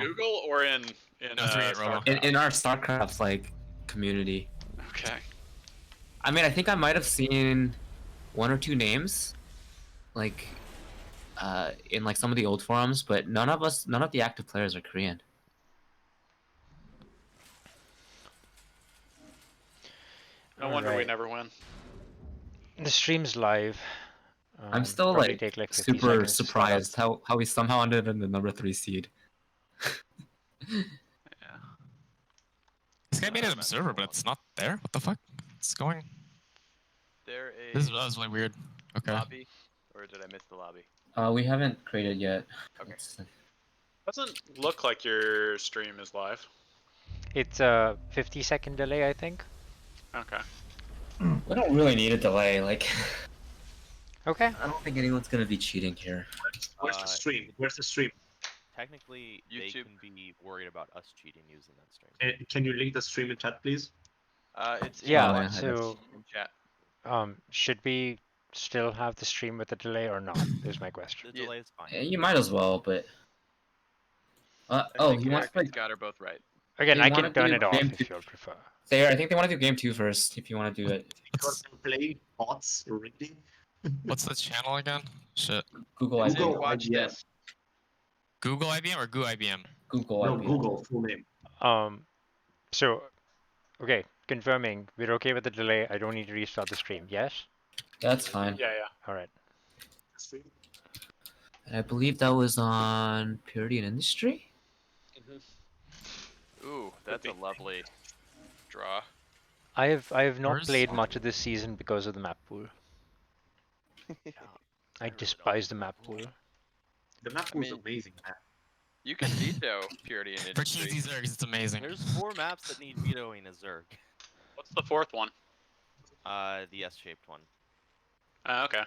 Google or in No, 3-8 Robo. StarCraft? In our StarCraft like community. Okay. I mean, I think I might have seen 1 or 2 names, like, in like some of the old forums, but none of the active players are Korean. No wonder we never win. The stream's live. I'm still probably like take, 50 super seconds to start up. surprised how we somehow ended in the number 3 seed. Yeah. This guy made an observer, but it's not there. What the fuck? It's going. There That was really weird. Okay. lobby, or did I miss the lobby? We haven't created yet. Okay. Doesn't look like your stream is live. It's a 50-second delay, I think. Okay. We don't really need a delay. Like, Okay. I don't think anyone's gonna be cheating here. Where's the stream? Where's the stream? Technically, they YouTube. can be worried about us cheating using that stream. Can you link the stream in chat, please? It's in Yeah. the So, in chat. should we still have the stream with the delay or not? Is my question. The delay is fine. Yeah, you might as well, but. Oh, he wants to play. Scott are both right. Again, They I wanna can turn do it off game if two. you prefer. Sarah, I think they want to do game 2 first. If you want to do it, Because I'm playing bots already. What's the channel again? Shit. Google Is it IBM. watch IBM. this? Google IBM or Goo IBM? Google No, IBM. Google full name. So, okay, confirming, we're okay with the delay. I don't need to restart the stream. Yes? That's fine. Yeah, yeah. All right. Stream. And I believe that was on Purity and Industry. Ooh, that's a lovely draw. I have not Where's- played much of this season because of the map pool. I despise the map pool. The map I was mean- amazing, man. You can veto Purity and For Industry. cheesy zergs, it's amazing. There's 4 maps that need vetoing a Zerg. What's the 4th one? The S-shaped one. Okay.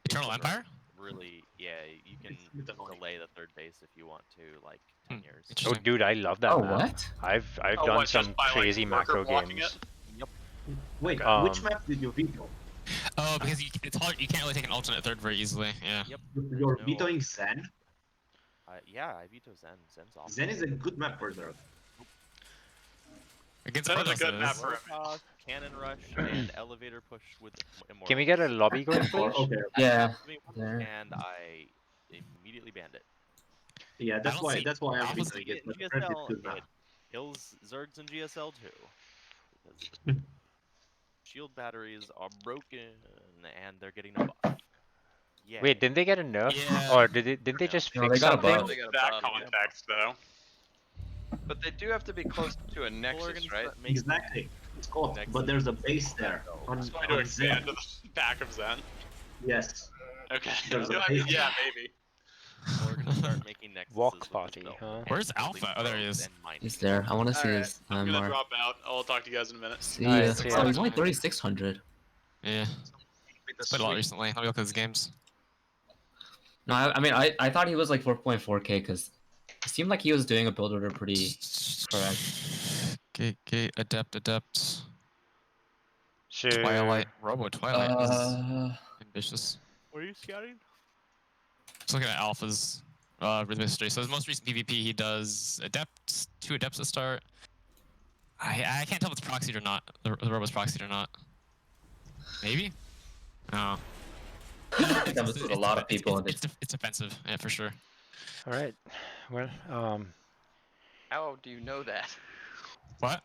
Eternal Empire? Really, yeah, you can It's a bit annoying. delay the 3rd base if you want to, like 10 years. Oh, Interesting. dude, I love that Oh, map. what? I've Oh, done what, just some by, like, crazy worker macro blocking games. it? Wait, Um, which map did you veto? Oh, because it's hard. You can't really take an alternate third very easily. Yeah. Yep. You're No. vetoing Zen? Yeah, I veto Zen. Zen's awesome. Zen is a good map for Zerg. Against That is a Protoss, good it map is. for it. Warthog, Cannon Rush, and Elevator Push with Immortal. Can we get a lobby going, please? Okay. Yeah. And there. I immediately banned it. Yeah, I that's don't why see- that's why I'm Alpha's vetoing In it. But apparently it's GSL, good map. it kills Zergs in GSL too. Because shield batteries are broken and they're getting a buff. Yeah. Wait, didn't they get a nerf? Yeah. Or didn't they just No, fix they got a something? buff. They got a That buff. context, though. But they do have to be close to a People are nexus, gonna right? start making- Exactly. It's caught, Next but there's a base there. On, It's going to on expand Zen. to the back of Zen. Yes. Okay. There's a I mean, base. yeah, maybe. We're gonna start making nexuses Walk with this party, build, huh? and Where's building Alpha? Oh, there he roads is. and mining. He's there. I want to see Alright, his I'm gonna mark. drop out. I'll talk to you guys in a minute. See Alright, ya. see Oh, ya. he's only 3,600. Yeah. Played a lot recently. Let me look at his games. No, I mean, I thought he was like 4.4k because it seemed like he was doing a build order pretty correct. Gate, adept. So, Twilight. Twilight is ambitious. What are you scouting? Just looking at Alpha's rhythm history. So his most recent PvP, he does adepts, 2 adepts to start. I can't tell if it's proxied or not. The robo's proxied or not. Maybe? Oh. That was a lot of people. It's offensive, yeah, for sure. alright. Well, How do you know that? What?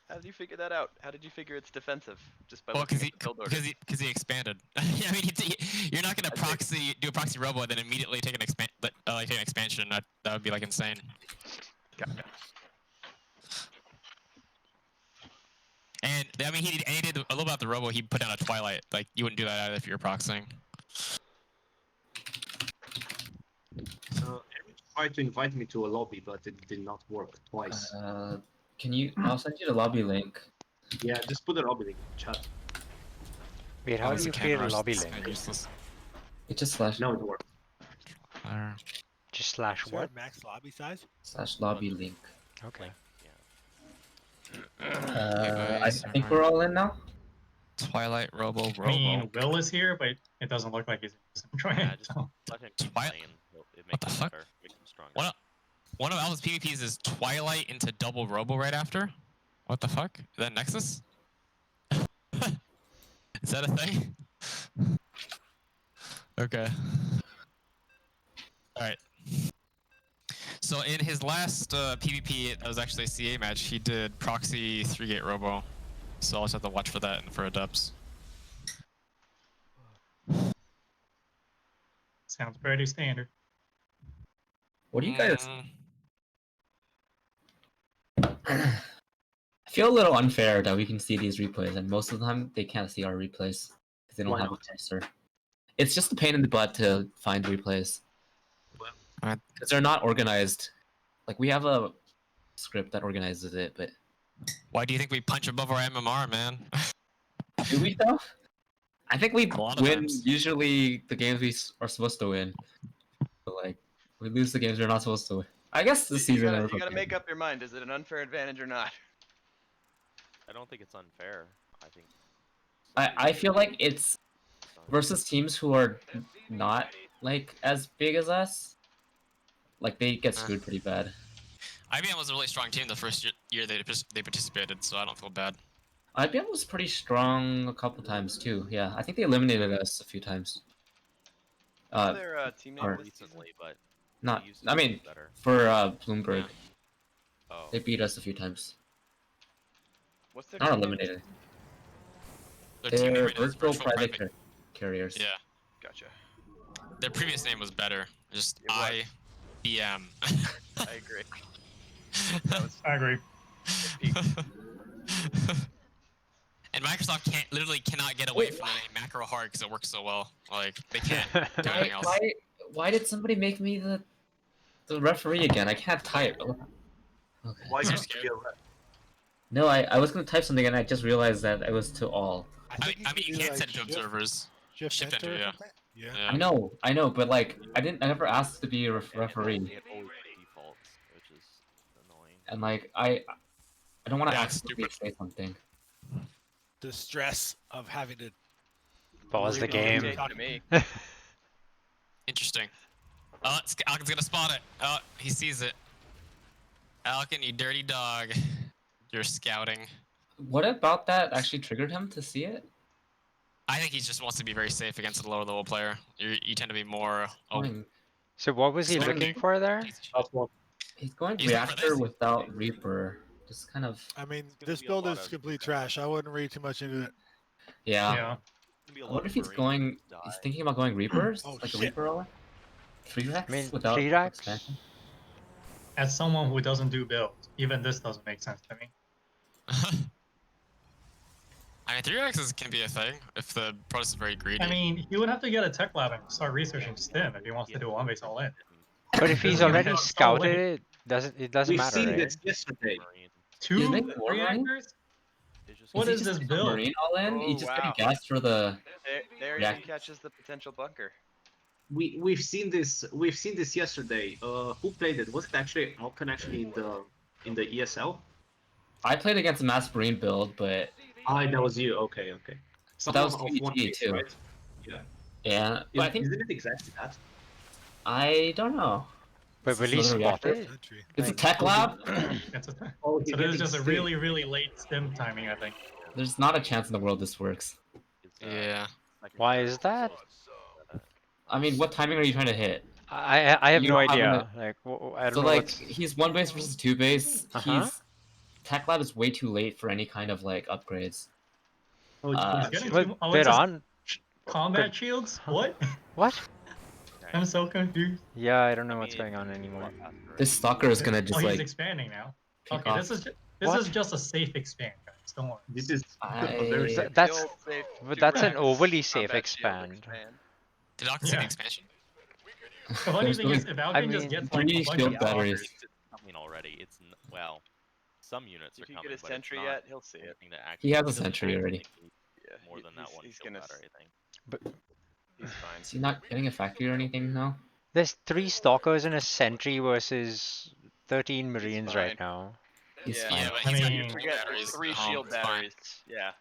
How did you figure that out? How did you figure it's defensive? Just by Well, looking because at the build order. he expanded. I mean, you're not gonna do a proxy robo and then immediately take an expansion. That would be like insane. Gotcha. And I mean, he did a little about the robo. He put down a Twilight. Like you wouldn't do that either if you're proxying. Eric tried to invite me to a lobby, but it did not work twice. Can you? I'll send you the lobby link. Yeah, just put a lobby link in chat. wait, how do you create a lobby link? Useless. It just slash No, it worked. Just slash what? Max lobby size? slash lobby link. Okay. I think we're all in now. Twilight robo. I mean, Will is here, but it doesn't look like he's trying. Yeah, just so. let him Twilight? keep playing. It What makes the him fuck? better, makes him stronger. What up? One of Alpha's PvPs is Twilight into double Robo right after. What the fuck? Is that Nexus? Is that a thing? Okay. Alright. So in his last PvP, that was actually a CA match, he did Proxy 3-gate Robo. So I'll just have to watch for that and for adepts. Sounds pretty standard. What do you guys? Mm, I feel a little unfair that we can see these replays, and most of the time they can't see our replays because they don't Why have a not? parser. It's just a pain in the butt to find replays Alright. because they're not organized. Like we have a script that organizes it, but Why do you think we punch above our MMR, man? do we though? I think we A lot of win times. usually the games we are supposed to win, but like we lose the games we're not supposed to win. I guess this You season gotta, it was you gotta okay. make up your mind. Is it an unfair advantage or not? I don't think it's unfair. I think. I feel like it's versus teams who are not like as big as us. Like they get screwed pretty bad. IBM was a really strong team the first year they participated, so I don't feel bad. IBM was pretty strong a couple times too. Yeah, I think they eliminated us a few times. What's their team name or- this season? Recently, but Not, they used to I be mean, better. for Bloomberg, Yeah. Oh. they beat us a few times. What's their Not team name? eliminated. Their team name They're right now is virtual private carriers. Yeah. Gotcha. Their previous name was better. Just It was. IBM. I agree. That was I agree. peak. And Microsoft literally cannot get away from the name Macro Hard because it works so well. Like they can't do anything else. Why did somebody make me the referee again? I can't type. Okay. Why You're did scared. you feel that? No, I was gonna type something and I just realized that it was to all. I mean, you can set it to observers. Shift enter, or yeah. something? Yeah. Yeah. I know, but like I never asked to be a referee, It always defaults, which is annoying. and like I don't want to Yeah, it's accidentally stupid. say something. The stress of having to Pause the Really game. irritating. To me. Interesting. Alkin's gonna spot it. Oh, he sees it. Alkin, you dirty dog. You're scouting. What about that actually triggered him to see it? I think he just wants to be very safe against a lower level player. You tend to be more. So what was he Sorry. looking for there? That's what. He's going He's going for reactor this. without Reaper. Just kind of I mean, gonna this be a build lot is of- complete trash. I wouldn't read too much into it. yeah. Yeah. Gonna be a I lot wonder of if he's Marines going. die. He's thinking about going Reapers, Oh, like a shit. Reaper roller. 3-Rex I mean, without 3-Rex? expansion. As someone who doesn't do builds, even this doesn't make sense to me. I mean, 3X's can be a thing if the protest is very greedy. I mean, he would have to get a tech lab and start researching STEM if he wants to do one base all in. But if he's This is already gonna- scouted it, it doesn't We've matter, seen right? this yesterday. Marine. He's making Two war marine? reactors? It's just What he is just this like a build? Marine all in? Oh, He's just getting wow. gas for the. There Yeah. even catches the potential bunker. We've seen this. We've seen this yesterday. Who played it? Was it actually Alkan actually in the ESL? I played against a Mass Marine build, but Ah, that was you. Okay, okay. But that was Someone of one PvP piece, too. right? Yeah. yeah. But I think Isn't it exactly that? I don't know. But will he Another spot reactor? it? Country. It's a Like- tech lab. It's a, Oh, so this is just a really, really late STEM timing, I think. There's not a chance in the world this works. It's, Yeah. second Why turn. is that? I mean, what timing are you trying to hit? I have You no don't have idea. Like I don't So know like, what's. he's 1 base versus 2 base. Uh-huh. He's tech lab is way too late for any kind of like upgrades. Oh, it's Uh, He's getting But too, oh, bid it's just on. combat shields? What? What? I'm so confused. Yeah, I don't know I what's mean, going on it's a anymore. lot faster, This right? stalker is gonna Oh, just he's like. expanding now. pick Okay, off. this is What? just a safe expand, guys. Don't worry. This is I- a very Th- The that's- old safe But that's an 2x overly safe combat shield expand. Did Alkin see Yeah. the expansion? The funny There's thing is, really- if Alkin I just mean, gets like three a bunch shield of batteries. It's coming already. It's well, some units are If you coming, get a but sentry it's not yet, he'll see it. anything to He has a doesn't sentry already. actually need Yeah, More than that one he's shield gonna. battery thing. He's fine. Is he not getting a factory or anything now? There's 3 stalkers and a sentry versus 13 marines fine. right now. He's Yeah. fine. Yeah, but I he's got mean- your Forget batteries. 3 Oh, shield it's fine. batteries. Yeah.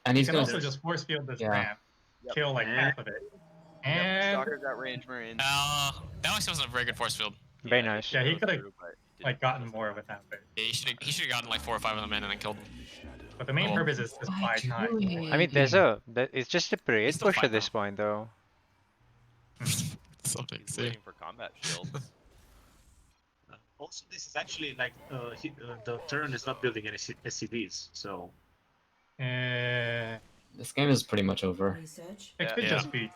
And You he's can gonna. also just force field this Yeah. man, Yep. kill like And- half of it, Yep. and Stalker got range marines. That actually wasn't a very good force field. Very Yeah, nice. did Yeah, he go could have through, but didn't like gotten listen. more with that, but Yeah, he should have gotten like 4 or 5 of them in and then killed them. but the main Oh. purpose is just buy time. doing? I mean, it's just a parade still push fine, at this point, though. So He's see. waiting for combat shields. Also, this is actually like the turn is not building any SCVs, so This game is pretty much over. It Yeah. could Yeah. just be.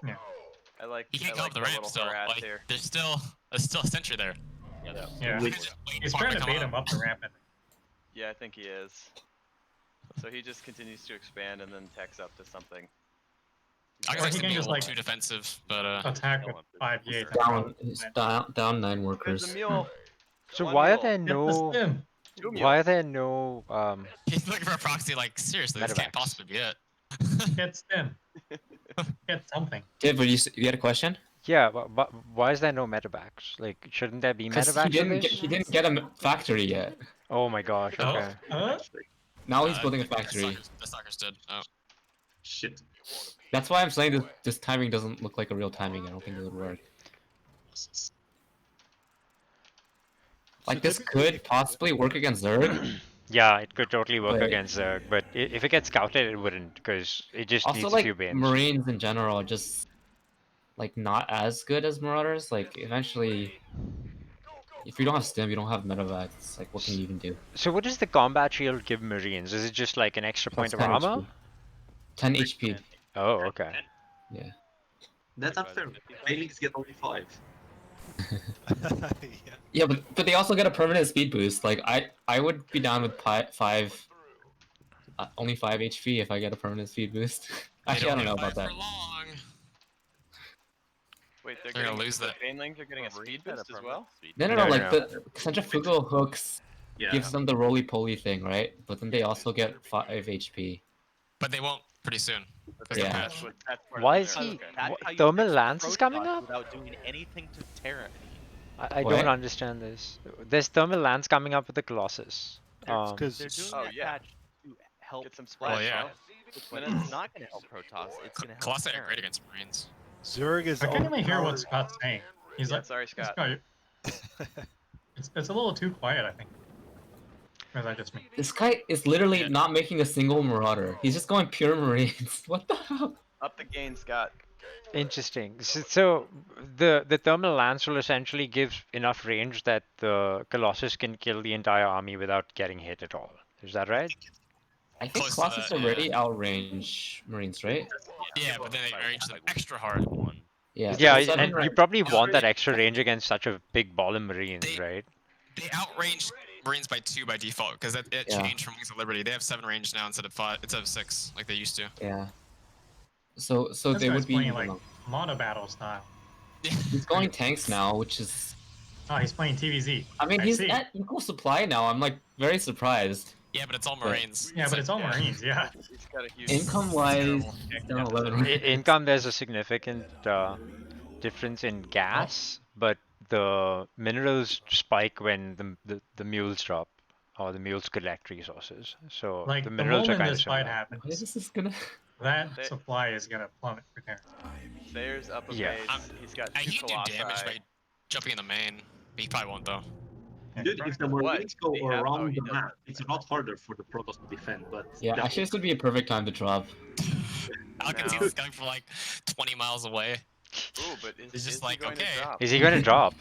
Yeah. I like. He can't I go like up the the ramp little still. harass Like, here. there's still a sentry there. Yeah, that was Yeah. He was just waiting He's for him trying to come bait up. him up the ramp. And Yeah, I think he is. So he just continues to expand and then techs up to something. I guess Or I he could can be a just, little like, too defensive, but attack with 5 He's gates. down 9 There's workers. a mule. So One why are mule. there Get the no? stim. Two mules. Why are there no? he's looking for a proxy. Like seriously, this can't Medevacs. possibly be it. Get stim. Get something. Did but you had a question? Yeah, but why is there no medevacs? Like, shouldn't there be Because medevacs for this? he didn't get a factory yet. Oh my gosh. Oh, Okay. actually, Now he's Uh, building a the factory. The suckers did. Oh. shit. That's why I'm saying this timing doesn't look like a real timing. I don't think it would work. Like this could possibly work against Zerg. Yeah, it could totally work But- against Zerg, but if it gets scouted, it wouldn't, because it just Also, needs a few like bins. Marines in general are just like not as good as Marauders. Like eventually, if you don't have stim, you don't have medevacs. Like what can you even do? So what does the combat shield give Marines? Is it just like an extra point Plus of 10 armor? HP. 10 HP. Oh, okay. Yeah. That's unfair. Bailings get only 5. Yeah. Yeah, but they also get a permanent speed boost. Like I would be down with 5, only 5 HP if I get a permanent speed boost. Actually, I don't know about that. For long. Wait, they're They're gonna getting lose the that. Banelings are getting a speed boost as well. No, No, like no. the centrifugal hooks Yeah. gives them the roly-poly thing, right? But then they also get 5 HP. But they won't pretty soon. Yeah. That's part of Why the is nerf, he? okay. That's how you Thermal fix lance is coming Protoss up? without doing anything to Terra. I What? don't understand this. There's thermal lance coming up with the Colossus. Because They're doing Oh, that yeah. patch to help Get some Splash. splash. yeah. Right? But it's not going to help Protoss. It's going to help Colossi are Terra. great against Marines. Zerg is. I can't even hear what overpowered. Scott's saying. He's Yeah, like, sorry, Scott. It's a little too quiet, I think. Or is that just me? This guy is literally Yeah. not making a single Marauder. He's just going pure Marines. What the hell? Up the gain, Scott. Interesting. So the thermal lance will essentially give enough range that the Colossus can kill the entire army without getting hit at all. Is that right? I think Close to Colossus that, already outrange Marines, right? Yeah, but then they Like, range them like, extra hard. one. Yeah. Yeah, so seven and you range- probably want that extra range against such a big ball of Marines, They- right? They outrange Marines by 2 by default because it Yeah. changed from Wings of Liberty. They have 7 range now instead of 6 like they used to. Yeah. So This they guy's would be. playing like mono battle style. He's going tanks now, which is. Oh, he's playing TVZ. I mean, I he's see. at equal supply now. I'm like very surprised. Yeah, but it's all Marines. Yeah, but it's all Yeah. Marines. Yeah. He's got a huge Income wise, terrible. down 11. Income, there's a significant difference in gas, but the minerals spike when the mules drop, or the mules collect resources. So Like the the minerals are moment kind of this fight similar. happens, What is this gonna? that They- supply is gonna plummet for Terran. Thayer's up a Yeah. base. He's got I 2 can do Colossi. damage by jumping in the main. He probably won't though. Dude, if the What? Marines go They have- oh, around he the does map, it's a lot harder for the Protoss to defend. But Yeah, that- actually, this would be a perfect time to drop. I can see No. this coming from like 20 miles away. Ooh, but is, It's just is he like, going to okay. drop? Is he going to drop?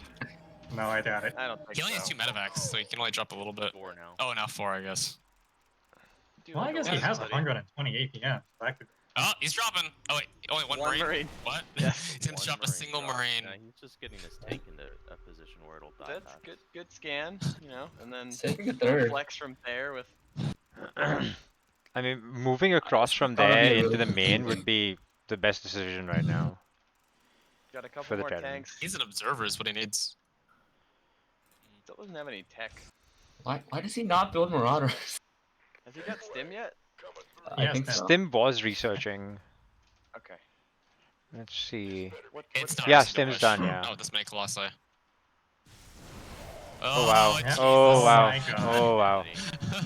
No, I doubt it. I don't think He only so. has 2 medevacs, so he can only drop a little bit. 4 now. Oh, now 4, I guess. Do Well, I like a guess he lot, has buddy. 120 APM. So that could. Oh, he's dropping. Oh wait, only one One Marine. Marine. What? Yeah. He didn't One drop a Marine single drop. Marine. Yeah, he's just getting his tank into a position where it'll die. That's fast. good scan, you know, and then Taking a third. flex from there with I mean, moving across from Gotta be there really into the good. main would be the best decision right now. got a couple For the more Terran. tanks. He's an observer is what he needs. Still doesn't have any tech. Why does he not build Marauders? Has he got stim yet? I Yes, think then. so. Stim was researching. Okay. Let's see. It's not Yeah, easy to Stim's push. done, yeah. Oh, this many Colossi. Oh wow. Jesus. Oh wow. my God. Oh wow.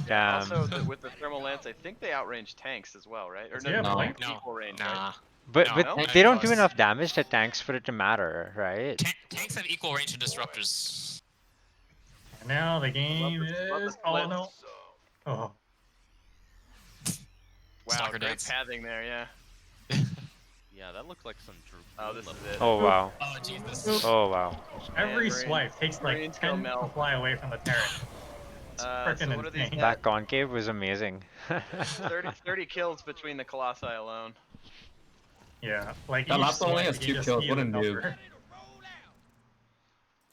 Damn. Also, with the thermal lance, I think they outrange tanks as well, right? Or Does he have No. blink? equal range, Nah. right? But No, but no? they don't close. do enough damage to tanks for it to matter, right? Tanks have equal range to disruptors. And now the Love game the is. Oh splits. no. Oh. Wow, Stalker great dance. pathing there, yeah. Yeah, that looked like some Drew. Oh, this is it. Oh wow. Oh Jesus. Oh wow. Every Marine- swipe takes like Marines go 10 to melt. fly away from the Terran. It's So freaking what are these insane. guys? That concave was amazing. 30 kills between the Colossi alone. Yeah, like That each last one only swipe, has you 2 just kills, see what the a noob. number.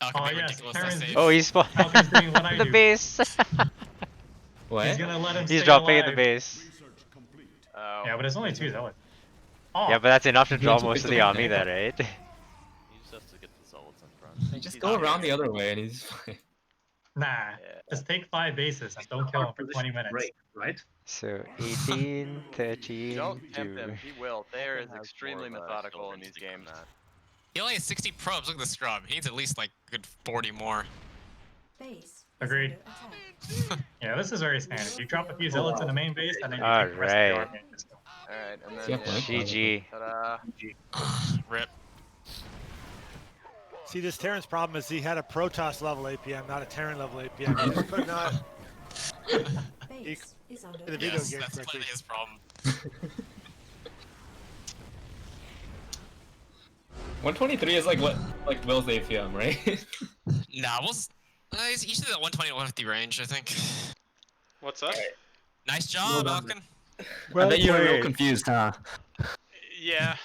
Oh, Oh be yes, ridiculously Terran's safe. Oh, he's Falcon's doing what I the do. base. What? He's gonna let him He's stay dropping alive. at the base. Oh. Yeah, but it's only 2 zealots. Oh, Yeah, but that's enough to He draw needs to most pick of the the one army tank. there, right? He just has to get the zealots in front. You just He's go not around gonna the other way and he's fine. nah. Yeah. Just take 5 bases and don't kill him for 20 minutes. Break, right? So 18, 13, Don't tempt 2. him. He will. There is Has more extremely of a methodical kill in these instinct than games. that. He only has 60 probes. Look at the scrub. He needs at least like a good 40 more. Base Agreed. is under attack. Yeah, this is very standard. You drop a few zealots in the main base and then you All take the rest of the right. army and just go. Alright, and then Yeah, yeah. Blake. GG. Ta-da. Rip. See, this Terran's problem is he had a Protoss level APM, not a Terran level APM. He just could not Base is under the attack. video Yes, game that's correctly. clearly his problem. 123 is like what, like Will's APM, right? Nah, he's usually that 120 to 150 range, I think. What's that? Nice job, Alkin. I bet you were real played. confused, huh? Yeah.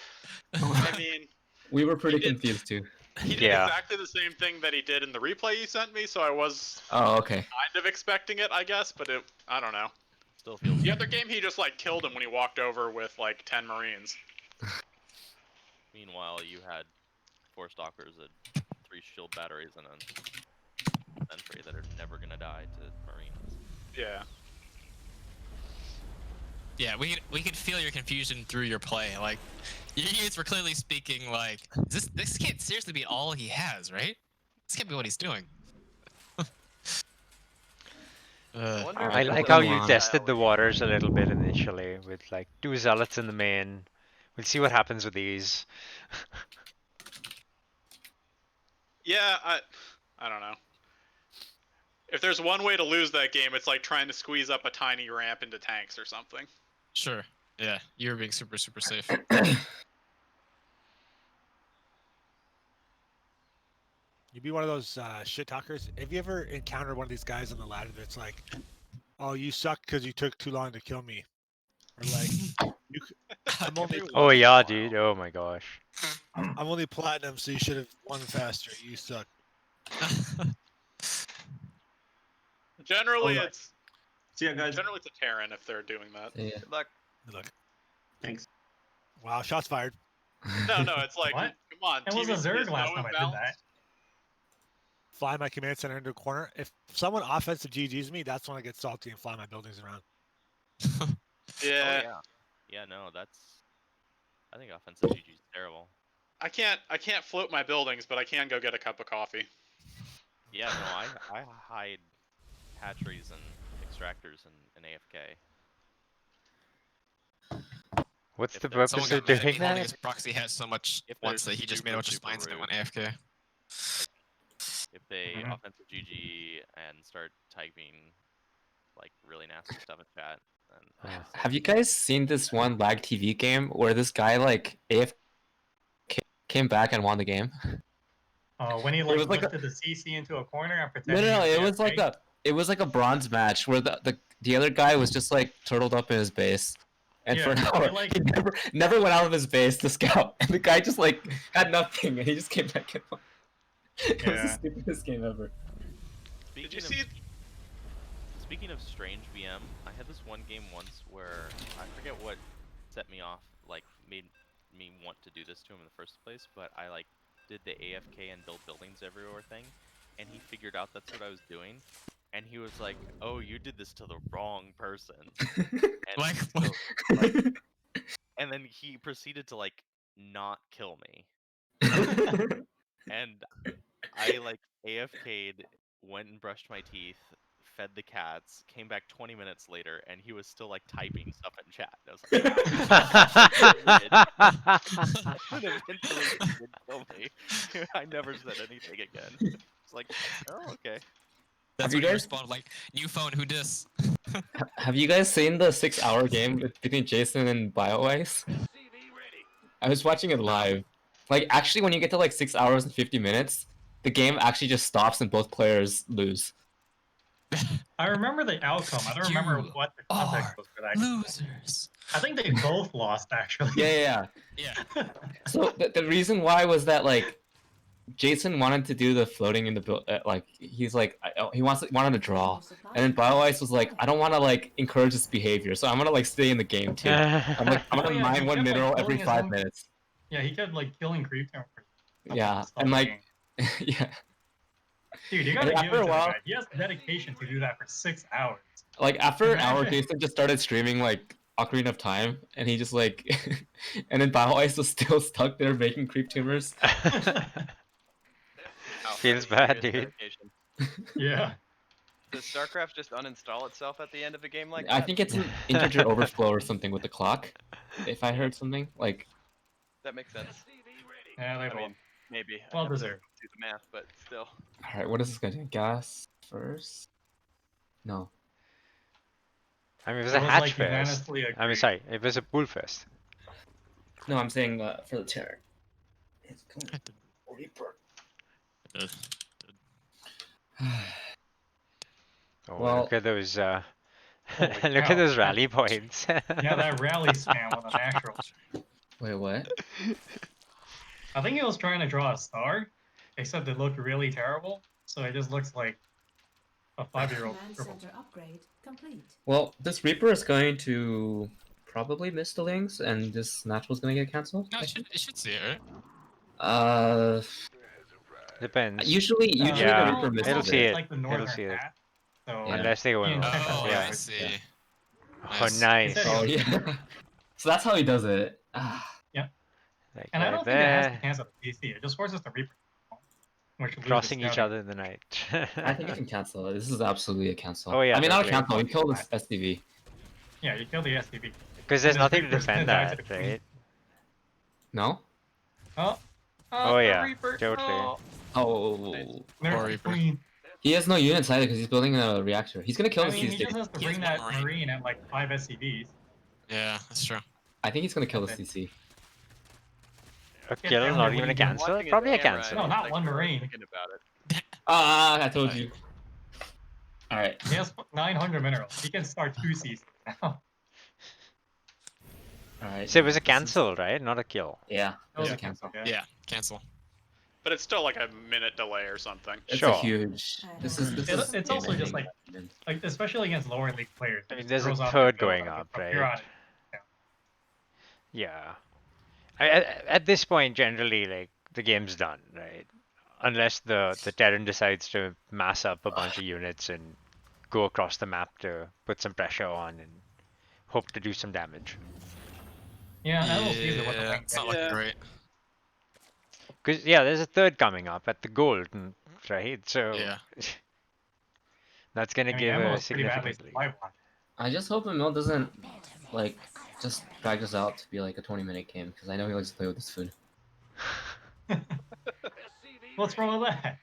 I mean, We were pretty He did. confused too. he did Yeah. exactly the same thing that he did in the replay you sent me, so I was Oh, okay. kind of expecting it, I guess, but I don't know. Still feels. The other game, he just like killed him when he walked over with like 10 Marines. Meanwhile, you had 4 stalkers and 3 shield batteries and a sentry that are never gonna die to Marines. Yeah. Yeah, we could feel your confusion through your play. Like, you guys were clearly speaking like, this can't seriously be all he has, right? This can't be what he's doing. wonder if I there's like a how you style tested the issue. waters a little bit initially with like 2 zealots in the main. We'll see what happens with these. Yeah, I don't know. If there's one way to lose that game, it's like trying to squeeze up a tiny ramp into tanks or something. Sure. Yeah, you were being super, super safe. You'd be one of those shit talkers. Have you ever encountered one of these guys on the ladder that's like, "Oh, you suck because you took too long to kill me," or like, "I'm only Oh yeah, dude. Oh my gosh. I'm only platinum, so you should have won faster. You suck." Generally, Alright. it's See ya, guys. generally it's a Terran if they're doing that. Yeah. Good luck. Good luck. Thanks. Wow, shots fired. No, it's like, What? come on. It was a TVC is Zerg last so time I did imbalanced. that. Fly my command center into a corner. If someone offensive GGs me, that's when I get salty and fly my buildings around. Yeah, Oh, yeah. Yeah, no, that's. I think offensive GG is terrible. I can't float my buildings, but I can go get a cup of coffee. Yeah, no, I hide hatcheries and extractors in AFK. What's If the there's purpose Someone of got mad at doing me holding that? his proxy hat so much If once there's that he just made a bunch of super spines and it rude. went AFK. If they Mhm. offensive GG and start typing like really nasty stuff in chat, then Have you guys seen this one lag TV game where this guy like came back and won the game? When he It like was like a- lifted the CC into a corner and No, pretended. no, he it was like AFK. it was like a bronze match where the other guy was just like turtled up in his base, and for an Yeah, hour they, like- he never went out of his base to scout, and the guy just like had nothing, and he just came back and won. It was the Yeah. stupidest game ever. Speaking Did you of, see? Speaking of strange VM, I had this one game once where I forget what set me off, like made me want to do this to him in the first place, but I like did the AFK and build buildings everywhere thing, and he figured out that's what I was doing, and he was like, "Oh, you did this to the wrong person," and Like, so, and then he proceeded to like not kill me, and I like AFK'd, went and brushed my teeth, fed the cats, came back 20 minutes later, and he was still like typing stuff in chat. And I was like, I should eventually he did kill me. I never said anything again. It's like, oh, okay. That's you when you guys- respond like, new phone, who dis? Have you guys seen the 6-hour game between Jason and BioIce? I was watching it live. Like, actually, when you get to like 6 hours and 50 minutes, the game actually just stops and both players lose. I remember the outcome. I don't remember You what the context are was for that. game. Losers. I think they both lost actually. Yeah. Yeah. So the reason why was that like Jason wanted to do the floating in the like he's like he wanted to draw, and then BioIce was like, I don't want to like encourage this behavior, so I'm gonna like stay in the game too. I'm gonna Oh, yeah, mine he one kept, like, mineral killing every his 5 own- minutes. Yeah, he kept like killing creep tumors. Yeah, and like yeah, Dude, you and gotta give it after to a the while, guy. He has dedication to do that for 6 hours. like after an hour, Imagine. Jason just started streaming like Ocarina of Time, and he just like, and then BioIce was still stuck there making creep tumors. Wow, Feels that's bad, serious dude. dedication. Yeah. Does StarCraft just uninstall itself at the end of a game like that? I think it's an integer overflow or something with the clock. If I heard something like, That makes sense. Yeah, they I both. mean, maybe. I'd Well have to deserved. do the math, but still. all right, what is this guy doing? Gas first? No. I mean, it was It a was hatch like first. unanimously I mean, agreed. sorry, it was a pool first. No, I'm saying for the terror. It's going Reaper. Oh, Well- look at those. Holy Look cow. at those rally points. Yeah, that rally spam on the natural. Wait, what? I think he was trying to draw a star, except it looked really terrible. So it just looks like a 5-year-old. Command center upgrade complete. Well, this Reaper is going to probably miss the links, and this natural's gonna get cancelled. No, it should see it, right? Depends. Usually Yeah, the Reaper misses it'll see it. it. Like the It'll northern see it. hat. So Yeah. Unless they go he in. intentionally Oh, Yeah. I see. Yeah. Oh, Nice. nice. It's Oh yeah. So that's how he does it. Like And I right don't think it has to there, cancel the PC. It just forces the Reaper. Which loses crossing each scouting. other in the night. I think you can cancel it. This is absolutely a cancel. Oh, yeah, I mean, not a totally. cancel. He killed this SDV. Yeah, you kill the STV. Because there's And this nothing to Reaper's defend gonna die to that, the queen. right? No? Oh, the yeah, Reaper. totally. Oh, Oh. there's Or the Reaper. queen. He has no units either because he's building a reactor. He's gonna kill I the mean, he CC. just has to He has bring one that Marine. Marine at like 5 SCVs. Yeah, that's true. I think he's gonna kill the Okay. CC. A Yeah, kill, tell me not what even you a do. cancel? Watching his Probably a camera, cancel. No, and not he's, one really Marine. Thinking about it. I told you. Alright. He has 900 minerals. He can start 2 seasons now. Alright. So it was a cancel, right? Not a kill. Yeah. It was Yeah. a cancel. Yeah, cancel. But it's still like a minute delay or something. It's Sure. a huge. This is. It's also just like especially against lower league players. I mean, it there's a throws off third their going ability up, to right? appear on it. Yeah. At this point, generally, like, the game's done, right? Unless the Terran decides to mass up a bunch of units and go across the map to put some pressure on and hope to do some damage. Yeah, and we'll see what the Yeah, link it's not is. looking Yeah. great. Because, yeah, there's a third coming up at the Golden, right? So Yeah. that's going to I mean, give Emma a was pretty badly significant lead. supply blocked. I just hope Emil doesn't like just drag us out to be like a 20-minute game because I know he likes to play with his food. What's wrong with that?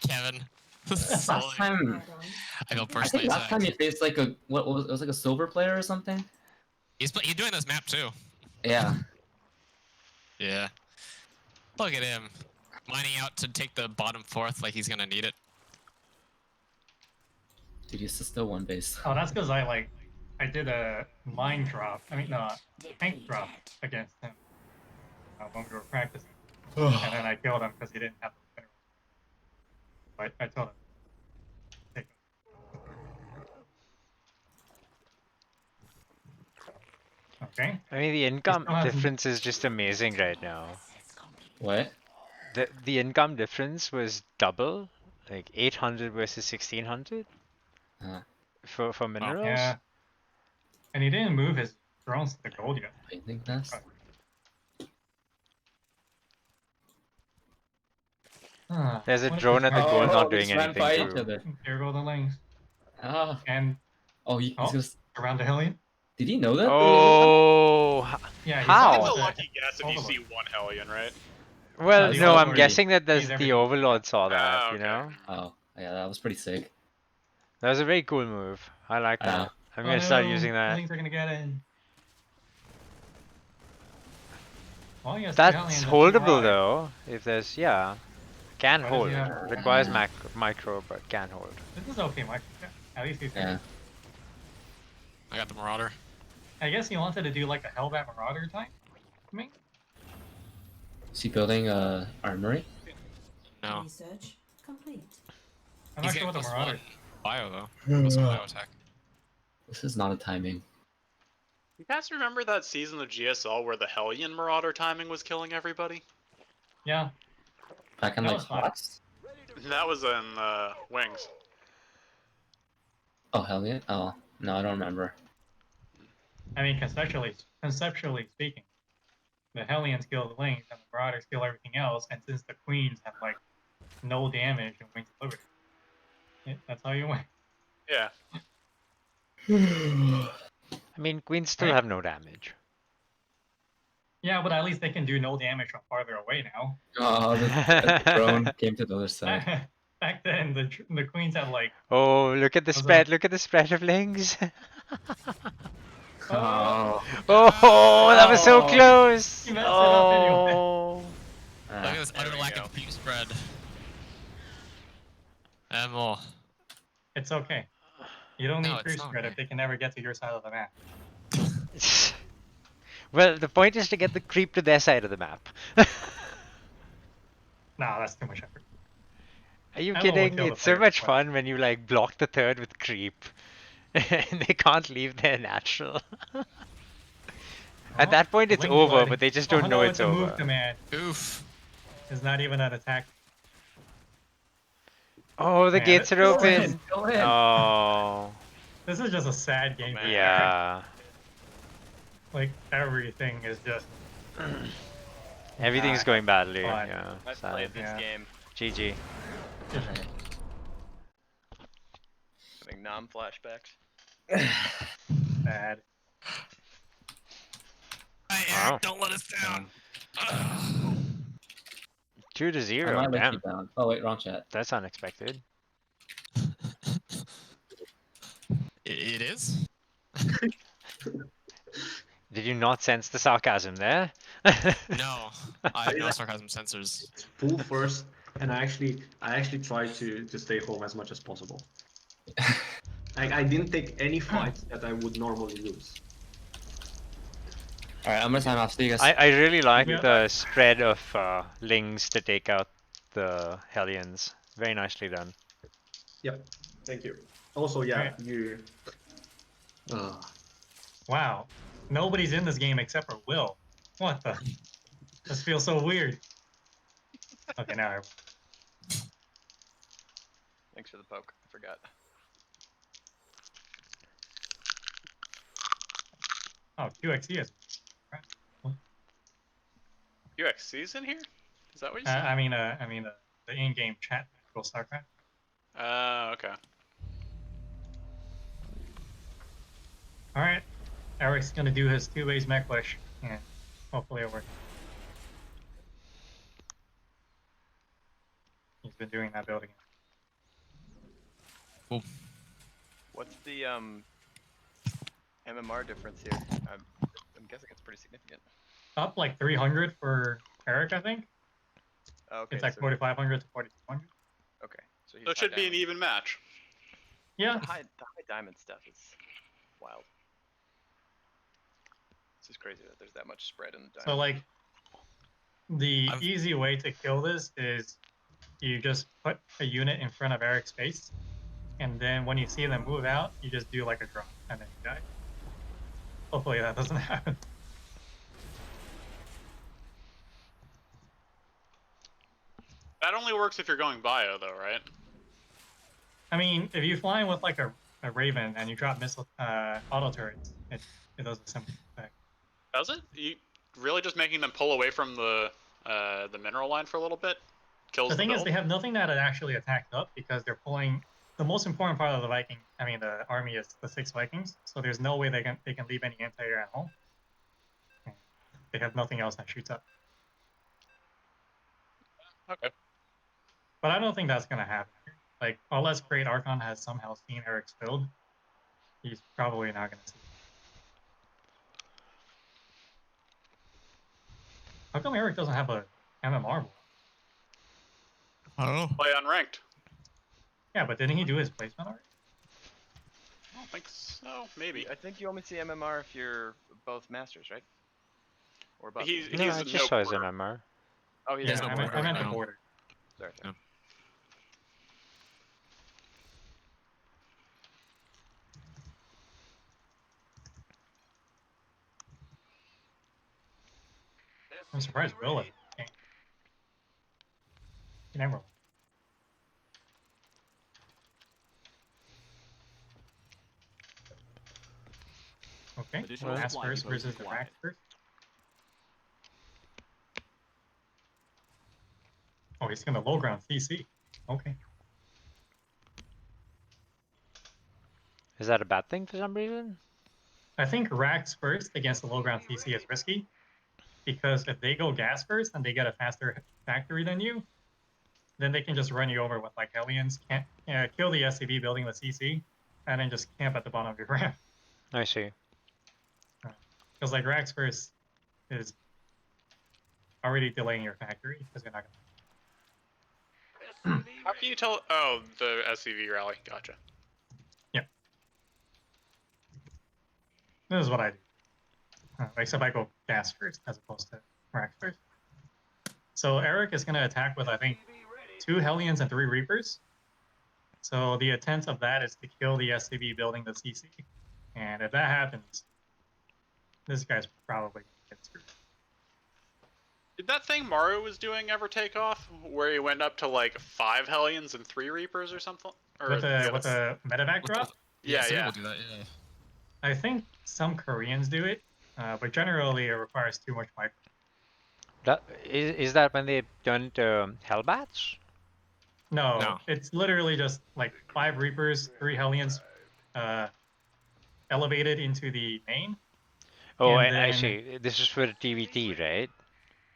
Kevin. Last Solid. time, I feel I personally think last time attacked. he faced like a what was it was like a silver player or something. He's doing this map too. Yeah. Yeah. Look at him. Mining out to take the bottom fourth like he's gonna need it. Dude, he's still one base. Oh, that's because I did a mine drop. I mean, no, tank drop against him when we were practicing, and then I killed him because he didn't have the mineral. But I told him. Take it. Okay. I mean, the income still hasn't- difference is just amazing right now. What? The income difference was double, like 800 versus 1600 Uh, for minerals. Yeah. And he didn't move his drones to the gold yet. I think that's. Ah, There's a what drone at the heck? gold Oh, not we doing just ran by anything each to. other. There go the lanes. Ah. And Oh, he's Oh. just. around the Hellion. Did he know that? Oh, Yeah, he's how? on It's a the lucky guess if you Overlord. see one Hellion, right? Well, the no, I'm Overlord guessing that sees the everything. Overlord saw that, Ah, you okay. know? Oh, yeah, that was pretty sick. That was a very cool move. I like that. I'm Oh gonna start no, using that. Hellions are gonna get in. Well, he has two That's Hellions and two holdable Marauders. though. If there's, yeah, can Why does hold. he have- Requires micro, but can hold. This is okay, Mike. At least he's Yeah. I got the Marauder. I guess he wanted to do like a Hellbat Marauder type. I mean, Is he building a armory? No. Research complete. I'm He's not sure getting what the +1 Marauder. bio though. Plus bio attack. This is not a timing. You guys remember that season of GSL where the Hellion Marauder timing was killing everybody? Yeah, Back in That like was fun. Fox? That was in Wings. Oh, hell yeah. Oh, no, I don't remember. I mean conceptually speaking, the Hellions kill the Wings and the Marauders kill everything else. And since the Queens have like no damage in Wings of Liberty, that's how you win. Yeah. I mean, queens still Right. have no damage. Yeah, but at least they can do no damage from farther away now. Oh, the drone came to the other side. Back then, the Queens had like Oh, look at the What's spread! up? Look at the spread of lings! Oh. Oh, that was so Oh. close! You messed it up anyway. Oh. Look at this There utter we lack go. of creep spread. And more. It's okay. You don't need No, it's creep not spread okay. if they can never get to your side of the map. Well, the point is to get the creep to their side of the map. Nah, that's too much effort. Are you I will kidding? kill the It's so player much before. fun when you like block the third with creep. And they can't leave their natural. At Oh, that point the it's Wings over, gliding. but they just Oh don't no, know it's it's a over. move command. Oof. It's not even an attack. Oh, the Man, gates are this open. is- Go ahead. Oh, This is just a sad game. man. yeah. Like everything is just. Everything's going badly. Fine. Yeah. I've sad. played this Yeah. game. GG. Having non-flashbacks. Bad. Wow. Don't let us down. 2-0. I might let you Damn. down. Oh, wait, wrong chat. That's unexpected. It is? Did you not sense the sarcasm there? No. I have no sarcasm sensors. Full first, and I actually tried to stay home as much as possible. I didn't take any fights that I would normally lose. Alright, I'm gonna sign off. See you guys. I really like Yeah. the spread of lings to take out the Hellions. Very nicely done. Yep. Thank you. Also, yeah, Alright. you. Wow. Nobody's in this game except for Will. What the? This feels so weird. Okay, now I. Thanks for the poke. I forgot. Oh, QXE is. UXC's in here? Is that what you said? I mean, the in-game chat will StarCraft. Okay. All right, Eric's gonna do his two-ways mech wish, and hopefully it works. He's been doing that building. Cool. What's the MMR difference here? I'm guessing it's pretty significant. Up like 300 for Eric, I think. Okay. It's like so, 4,500 to 4,200. okay. So, he's So it high should be an diamond. even match. Yeah. The high diamond stuff is wild. This is crazy that there's that much spread in the diamond. So like, the I've- easy way to kill this is you just put a unit in front of Eric's face, and then when you see them move out, you just do like a drop, and then you die. Hopefully that doesn't happen. That only works if you're going bio, though, right? I mean, if you fly in with like a Raven and you drop missile auto turrets, it does a similar effect. Does it? You really just making them pull away from the mineral line for a little bit kills The thing is, build? they have nothing that actually attacks up because they're pulling the most important part of the Viking, I mean the army, is the 6 Vikings. So there's no way they can leave any anti-air at home. They have nothing else that shoots up. Okay. But I don't think that's gonna happen. Like, unless Great Archon has somehow seen Eric's build, he's probably not gonna see it. How come Eric doesn't have a MMR ball? I don't know. Play unranked. Yeah, but didn't he do his placement already? I don't think so. Maybe. I think you only see MMR if you're both masters, right? Or above. He's No, I no just saw his border. MMR. Oh, he Yeah, doesn't. no I border meant right the now. border. Sorry. Yeah. I'm surprised Will is. He never. Okay, Additional Mass supply first depots versus the required. Rack first. Oh, he's gonna low ground CC. Okay. Is that a bad thing for some reason? I think Racks first against the low ground CC is risky, because if they go gas first and they get a faster factory than you, then they can just run you over with like Hellions, can't kill the SCV building the CC, and then just camp at the bottom of your ramp. I see. Because like Racks first is already delaying your factory because you're not gonna. How can you tell? Oh, the SCV rally. Gotcha. This is what I do. Except I go gas first as opposed to Rack first. So Eric is going to attack with, I think, 2 Hellions and 3 Reapers. So the intent of that is to kill the SCV building the CC. And if that happens, this guy's probably going to get screwed. Did that thing Mario was doing ever take off? Where he went up to like 5 Hellions and 3 Reapers or something? Or With the medevac drop? Yeah, Cyril yeah. will do that, yeah. I think some Koreans do it, but generally it requires too much micro. Is that when they turn to Hellbats? No, it's literally just like 5 Reapers, 3 Hellions, elevated into the main. Oh, and I then- see. This is for TVT, right?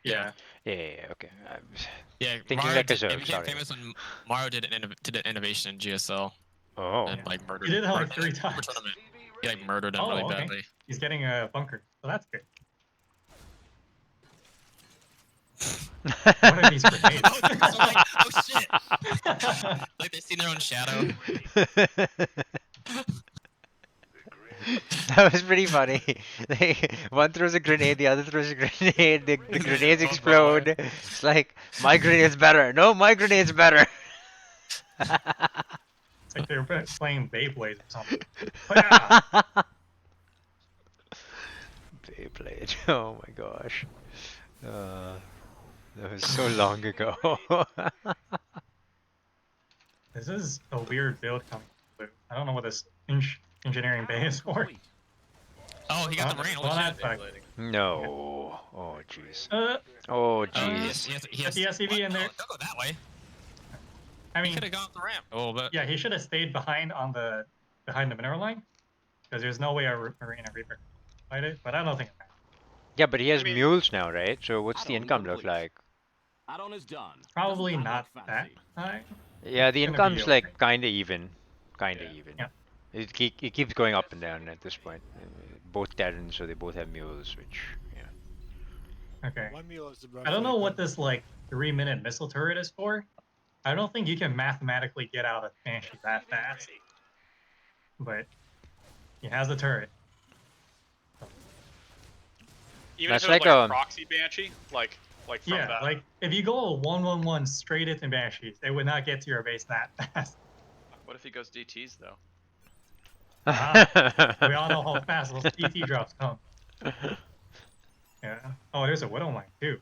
Yeah. Yeah, okay. Yeah, Thinking Mario like a it Zerg, became sorry. famous when Mario did an innovation in GSL Oh. and like murdered. He did it like murdered- 3 Super times. tournament. He like murdered him Oh, really okay. badly. He's getting a bunker, so that's good. What are these grenades? So like, oh shit! Like they see their own shadow. That was pretty funny. One throws a grenade, the other throws a grenade, the grenades explode. It's like, my grenade's better. No, my grenade's better. It's like they're playing Beyblade or something. Yeah. Beyblade. Oh my gosh. That was so long ago. This is a weird build coming through. I don't know what this engineering bay is for. Oh, he got the rain. Well, Holy that's shit. fine. No. Oh jeez. Uh, Oh He jeez. has, he Put has, the SCV in there. Don't go that way. I He mean, could have gone up the ramp a little bit. yeah, he should have stayed behind the mineral line, because there's no way a Marina Reaper can fight it. But I don't think it matters. Yeah, but he has I mean- mules now, right? So what's I the don't income know, look please. like? Add-on is done. Probably Doesn't not look that fancy. high. Yeah, the It's gonna be income's like okay. kinda even. Kinda even. Yeah. It keeps going up and down at this point. Both Terrans, so they both have mules, which, yeah. Okay. One meal is I don't know what this like 3-minute missile turret is for. I don't think you can mathematically get out of Banshee that fast. But he has the turret. Even That's if it was like like a- a proxy Banshee, like from Yeah, that. like if you go a 1-1-1 straight into Banshees, it would not get to your base that fast. What if he goes DTs though? We all know how fast those DT drops come. Yeah. Oh, there's a Widow Mine too.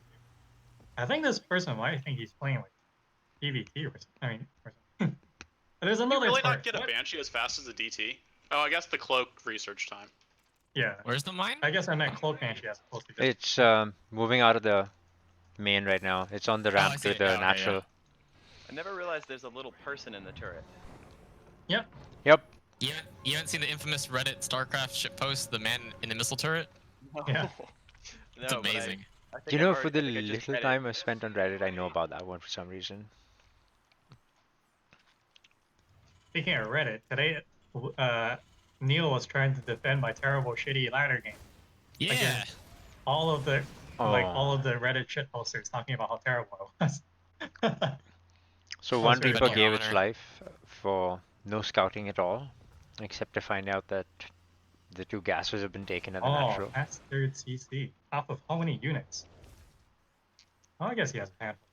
I think this person might think he's playing like PvT or something. I mean, or something. There's Can you another really turret. not get a What? Banshee as fast as a DT? Oh, I guess the cloak research time. Yeah. Where's the mine? I guess I meant Cloak Banshee as opposed to just. It's moving out of the main right now. It's on the Oh, I ramp see to it the now, okay, natural. yeah. I never realized there's a little person in the turret. Yep. You haven't seen the infamous Reddit StarCraft shitpost, the man in the missile turret? No. Yeah. It's No, but amazing. I think You I've know, already- for the I think I just little read it. time I spent on Reddit, I know about that one for some reason. Speaking of Reddit, today, Neil was trying to defend my terrible, shitty ladder game. Yeah. Again. All of the all Oh. of the Reddit shit posters talking about how terrible it was. So That one was very Reaper funny. gave Your its Honor. life for no scouting at all, except to find out that the 2 gases have been taken at the Oh, natural. that's third CC. Off of how many units? Oh, I guess he has a handful.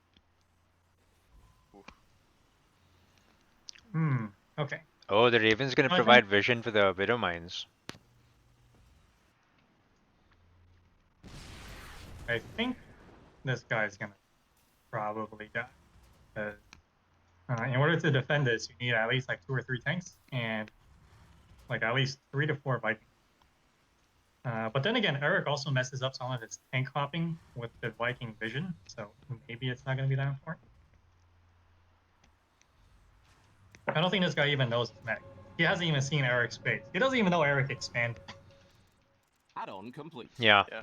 Hmm. Okay. Oh, the Raven's gonna I provide vision for the Widow Mines. I think this guy's gonna probably die. In order to defend this, you need at least like 2 or 3 tanks and like at least 3 to 4 Vikings. But then again, Eric also messes up some of his tank hopping with the Viking vision, so maybe it's not going to be that important. I don't think this guy even knows his mech. He hasn't even seen Eric's face. He doesn't even know Eric expanded. Add-on complete. Yeah, Yeah.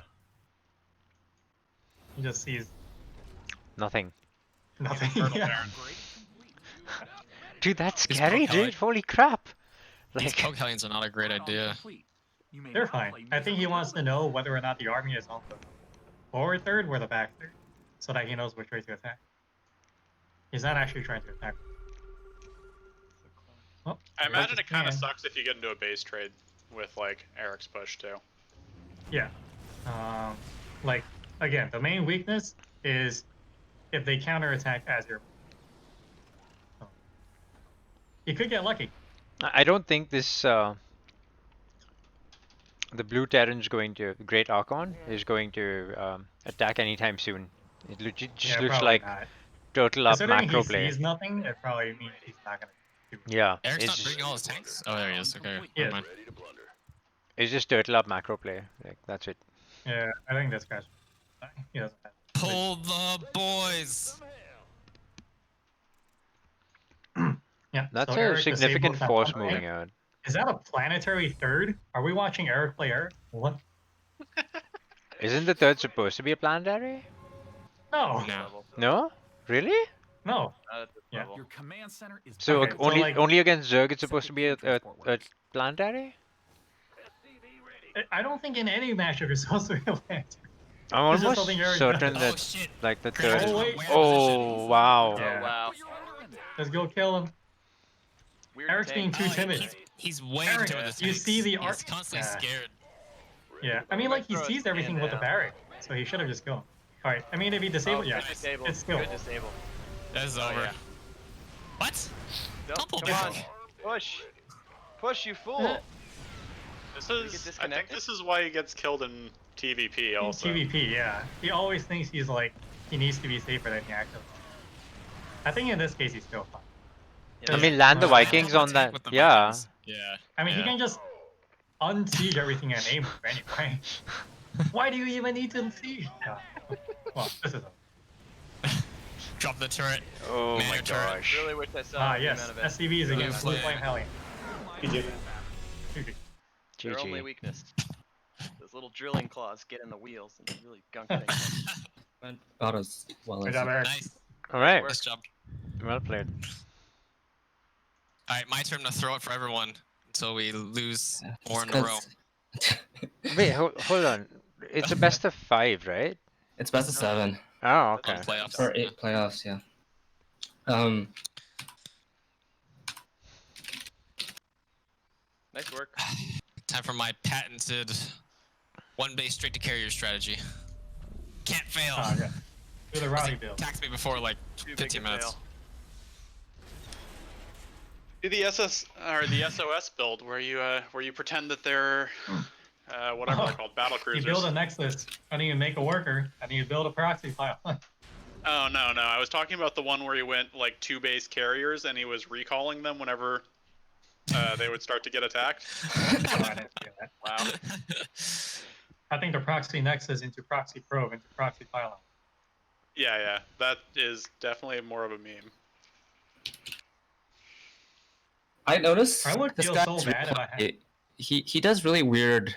He just sees nothing. nothing. Fertile Yeah. Baron. Dude, that's These scary, poke dude. Holy crap. These Like, poke hellions are not a great idea. They're fine. I think he wants to know whether or not the army is on the forward third or the back third, so that he knows which way to attack. He's not actually trying to attack. Well, I imagine like it kind of his plan. sucks if you get into a base trade with like Eric's push too. Yeah. Like, again, the main weakness is if they counterattack as you're. So, you could get lucky. I don't think this, the blue Terran's going to, Great Archon, is going to attack anytime soon. It just looks probably like not. total up Considering macro he play. sees nothing, it probably means he's not gonna do it. Yeah, Eric's it's not just, bringing all his tanks? Oh, there he is. Okay, Yeah. never mind. it's just turtle up macro play. Like, that's it. Yeah, I think this guy's. He doesn't have. Pull the boys! Yeah. That's so a Eric significant disabled that force one tank. moving out. Is that a planetary third? Are we watching Eric play Eric? What? Isn't the 3rd supposed to be a planetary? No. No. Level. No? Really? No. Not at this Yeah. level. Your command center is So Okay, so only like- only against Zerg it's supposed to be a planetary? I don't think in any matchup you're supposed to be a planetary. I'm It's just almost something Eric certain does. Oh that shit! like the Crash 3rd. Oh, is wait. aware Oh position. wow. Yeah. Oh wow. Let's go kill him. Weird Eric's being tank. too timid. He's way Eric, too timid with you tanks. see the He's arc- constantly Yeah. scared. Yeah, I mean, like, he Throw a sees everything with the stand barrack, so he should have just killed him. Alright, I mean, if he Oh, disabled, good yeah, disable. it's still. Good disable. That's Oh, over. yeah. What? Nope, Don't pull come back. on. Push. Push, you fool. This get is, I think disconnected? this is why he gets killed in TVP In also. TVP, yeah. He always thinks he's like, he needs to be safer than he actually is. I think in this case, he's still fine. I mean, land the Uh, Vikings on Attack that. with the Yeah. Vikings. Yeah. I mean, he yeah. can just unsiege everything and aim move anyway. Why do you even need to siege? Well, this is a... Drop the turret. Oh Man, my your turret. gosh. Really wish I saw Ah, the yes, amount of it. SCV is against Blue Blue Flame. Flame Hellion. Their only GG. weakness. Those little drilling claws get in the wheels and they really gunk things up. Went about as well Good as job, Eric. Nice. Alright. Nice job. Well played. Alright, my turn to throw it for everyone until we lose more in a row. Wait, hold on. It's a best of 5, right? It's best of 7 Oh, okay. On playoffs. or 8 playoffs. Yeah. Nice work. Time for my patented one base straight to carrier strategy. Can't fail. Ah, yeah. Do the rowdy He build. attacked me before like Too big 15 to minutes. fail. Do the SS or the SOS build where you pretend that they're whatever they're called, battle You cruisers. build a Nexus, and then you make a worker, and then you build a proxy file. Oh no, I was talking about the one where he went like 2 base carriers and he was recalling them whenever they would start to get attacked. I didn't do that. Wow. I think the proxy Nexus into proxy probe into proxy file. Yeah, that is definitely more of a meme. I noticed I would this feel guy so bad if I had. he does really weird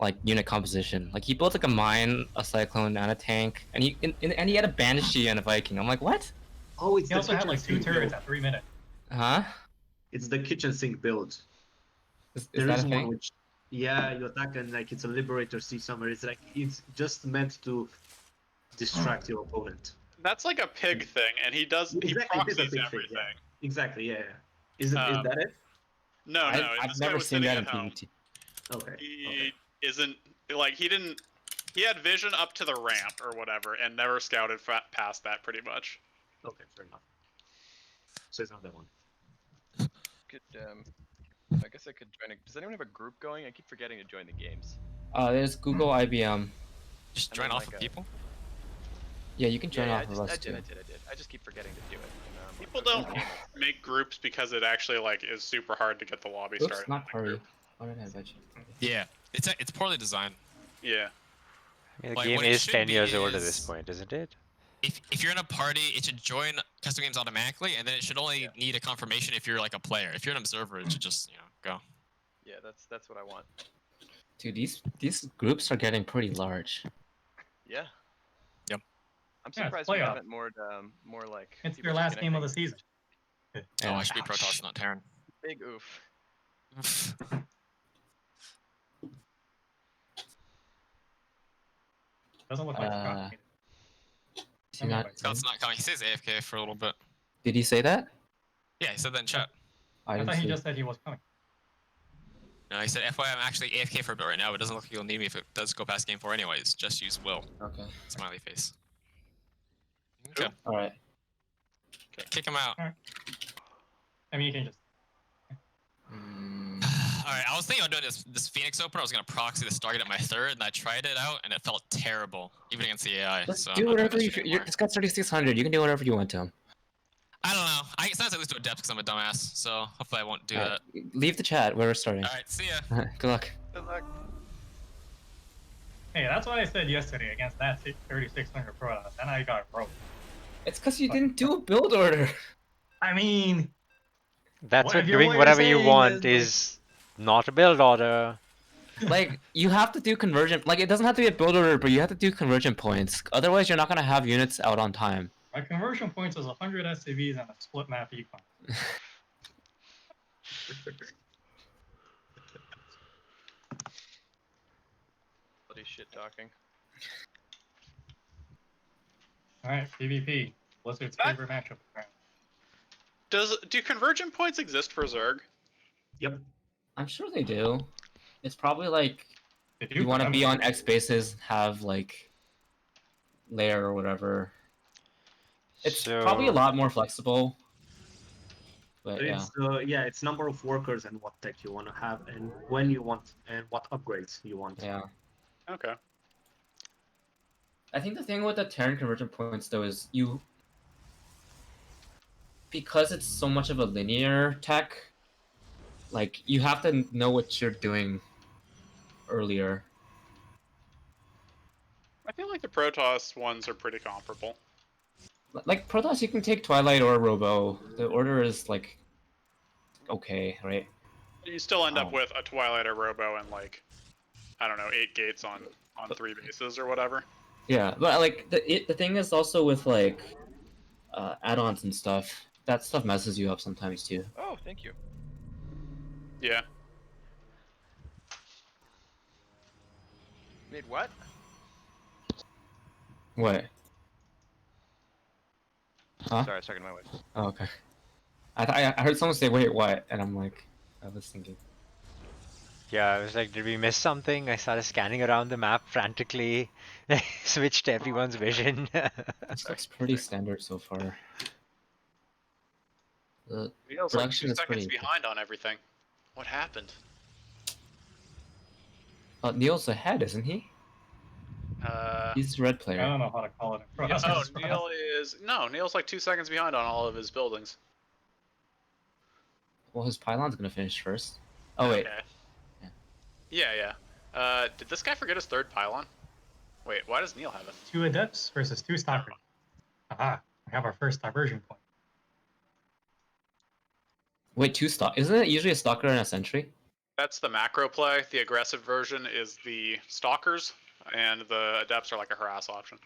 like unit composition. Like he built like a mine, a cyclone, and a tank, and he had a banshee and a Viking. I'm like, what? Oh, it's He the also had kitchen like 2 sink turrets build. at 3 minutes. Huh? It's the kitchen sink build. Is There that is a one thing? which, yeah, you attack and like it's a liberator sea somewhere. It's like it's just meant to distract your opponent. That's like a pig thing, and he Exactly, it is a proxies big thing. everything. Yeah. Exactly, yeah. Is Um, that it? No, I've this guy never was seen sitting that at in home. PvT. Okay. He isn't like he didn't. He had vision up to the ramp or whatever, and never scouted past that. Pretty much. Okay, fair enough. So it's not that one. Could I guess I could join. Does anyone have a group going? I keep forgetting to join the games. There's Google IBM. Just I join mean, off like of a- people. Yeah, you can join Yeah, off of us too. I did. I just keep forgetting to do it. And, I'm like, People okay, don't okay, make groups because it actually like is super hard to get the lobby Oops, started. not in a party. group. Why did I invite you? Yeah, it's poorly designed. Yeah. I mean, the Like, game what it is should 10 be years old at this is- point, isn't it? If you're in a party, it should join custom games automatically, and then it should only Yeah. need a confirmation if you're like a player. If you're an observer, it should just go. Yeah, that's what I want. Dude, these groups are getting pretty large. Yeah. Yep. I'm Yeah, it's surprised we playoff. haven't more like. It's people your just last game of the connecting. season. Oh, I should be Protoss, not Terran. Big oof. Doesn't look like Scott. Is he not? Scott's not coming. He says AFK for a little bit. Did he say that? Yeah, he said that in chat. I I didn't thought he see. just said he was coming. No, he said, FYI, I'm actually AFK for a bit right now. It doesn't look like you'll need me if it does go past game 4 anyways. Just use Will. Okay. Smiley face. Cool. Okay. All right. Kick him out. I mean, you can just. Alright, I was thinking about doing this Phoenix opener. I was going to proxy this target at my third, and I tried it out, and it felt terrible, even against the AI. Let's so do I'm not doing whatever that you. shit anymore. It's got 3600. You can do whatever you want to him. I don't know. It's nice at least do a depth because I'm a dumbass, so hopefully I won't do that. Leave the chat. We're starting. Alright, see ya. Good luck. Good luck. Hey, that's what I said yesterday against that 3600 Protoss, and I got broke. It's because you didn't do a build order. I mean, That's What what if you're- doing what you're whatever you saying want is, is not a build order. Like you have to do convergent. Like it doesn't have to be a build order, but you have to do convergent points. Otherwise, you're not gonna have units out on time. my conversion points was 100 SCVs and a split map econ. Bloody shit talking. Alright, PvP. Blizzard's favorite matchup. Do convergent points exist for Zerg? Yep. I'm sure they do. It's probably like They do you want to for be them. on X bases, have like layer or whatever. It's probably a lot more flexible. But yeah. It's number of workers and what tech you want to have and when you want and what upgrades you want. Yeah. Okay. I think the thing with the Terran convergent points though is because it's so much of a linear tech, like you have to know what you're doing earlier. I feel like the Protoss ones are pretty comparable. Like Protoss, you can take Twilight or Robo. The order is like okay, right? You still end up with a Twilight or Robo and like, I don't know, 8 gates on 3 bases or whatever. Yeah, but like the thing is also with like add-ons and stuff. That stuff messes you up sometimes too. Oh, thank you. Yeah. Made what? What? Huh? Sorry, I was talking to my wife. Oh, okay. I heard someone say, "Wait, what?" And I'm like, I was thinking. Yeah, I was like, did we miss something? I started scanning around the map frantically, switched everyone's vision. This looks pretty standard so far. The Neil's like 2 production is seconds pretty. behind on everything. What happened? Neil's ahead, isn't he? He's a red I player. don't know how to call it. in No, Protoss. Neil's like 2 seconds behind on all of his buildings. Well, his pylon's gonna finish first. Oh wait. Okay. Yeah. Did this guy forget his 3rd pylon? Wait, why does Neil have it? 2 adepts versus 2 stalkers. Aha, we have our first diversion point. Wait, 2 stock? Isn't it usually a stalker and a sentry? That's the macro play. The aggressive version is the stalkers, and the adepts are like a harass option.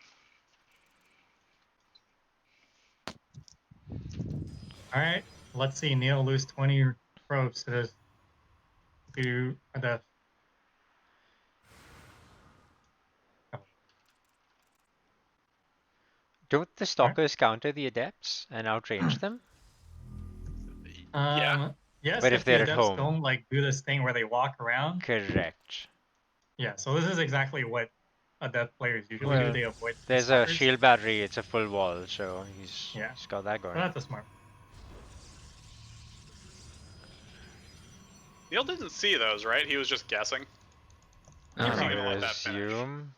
All right, let's see Neil lose 20 probes to the. Don't the stalkers counter the adepts and outrange them? Yeah. Yes, But if if the they're at adepts home. don't like do this thing where they walk around. Correct. Yeah, so this is exactly what adept players usually do. Well, They avoid the there's a stalkers. shield battery, it's a full wall, so he's Yeah. got that So going. that's a smart. Neil didn't see those, right? He was just guessing. I don't He's know. gonna I let that finish. assume.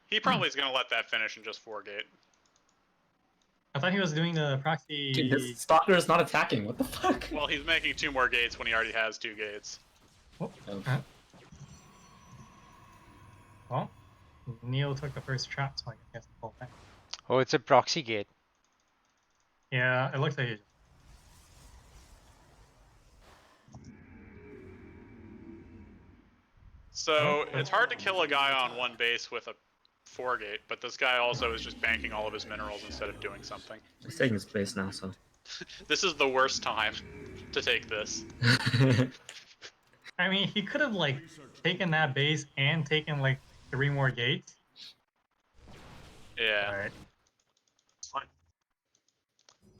He probably is gonna let that finish and just 4-gate. I thought he was doing the proxy. Dude, this stalker is not attacking. What the fuck? Well, he's making 2 more gates when he already has 2 gates. Oh, Oh. Well, Neil took the first shot, so I guess the whole thing. Oh, it's a proxy gate. Yeah, it looks like he. So it's hard to kill a guy on 1 base with a 4-gate, but this guy also is just banking all of his minerals instead of doing something. He's taking his place now, so. This is the worst time to take this. I mean, he could have like taken that base and taken like 3 more gates. Yeah. Alright. Fine.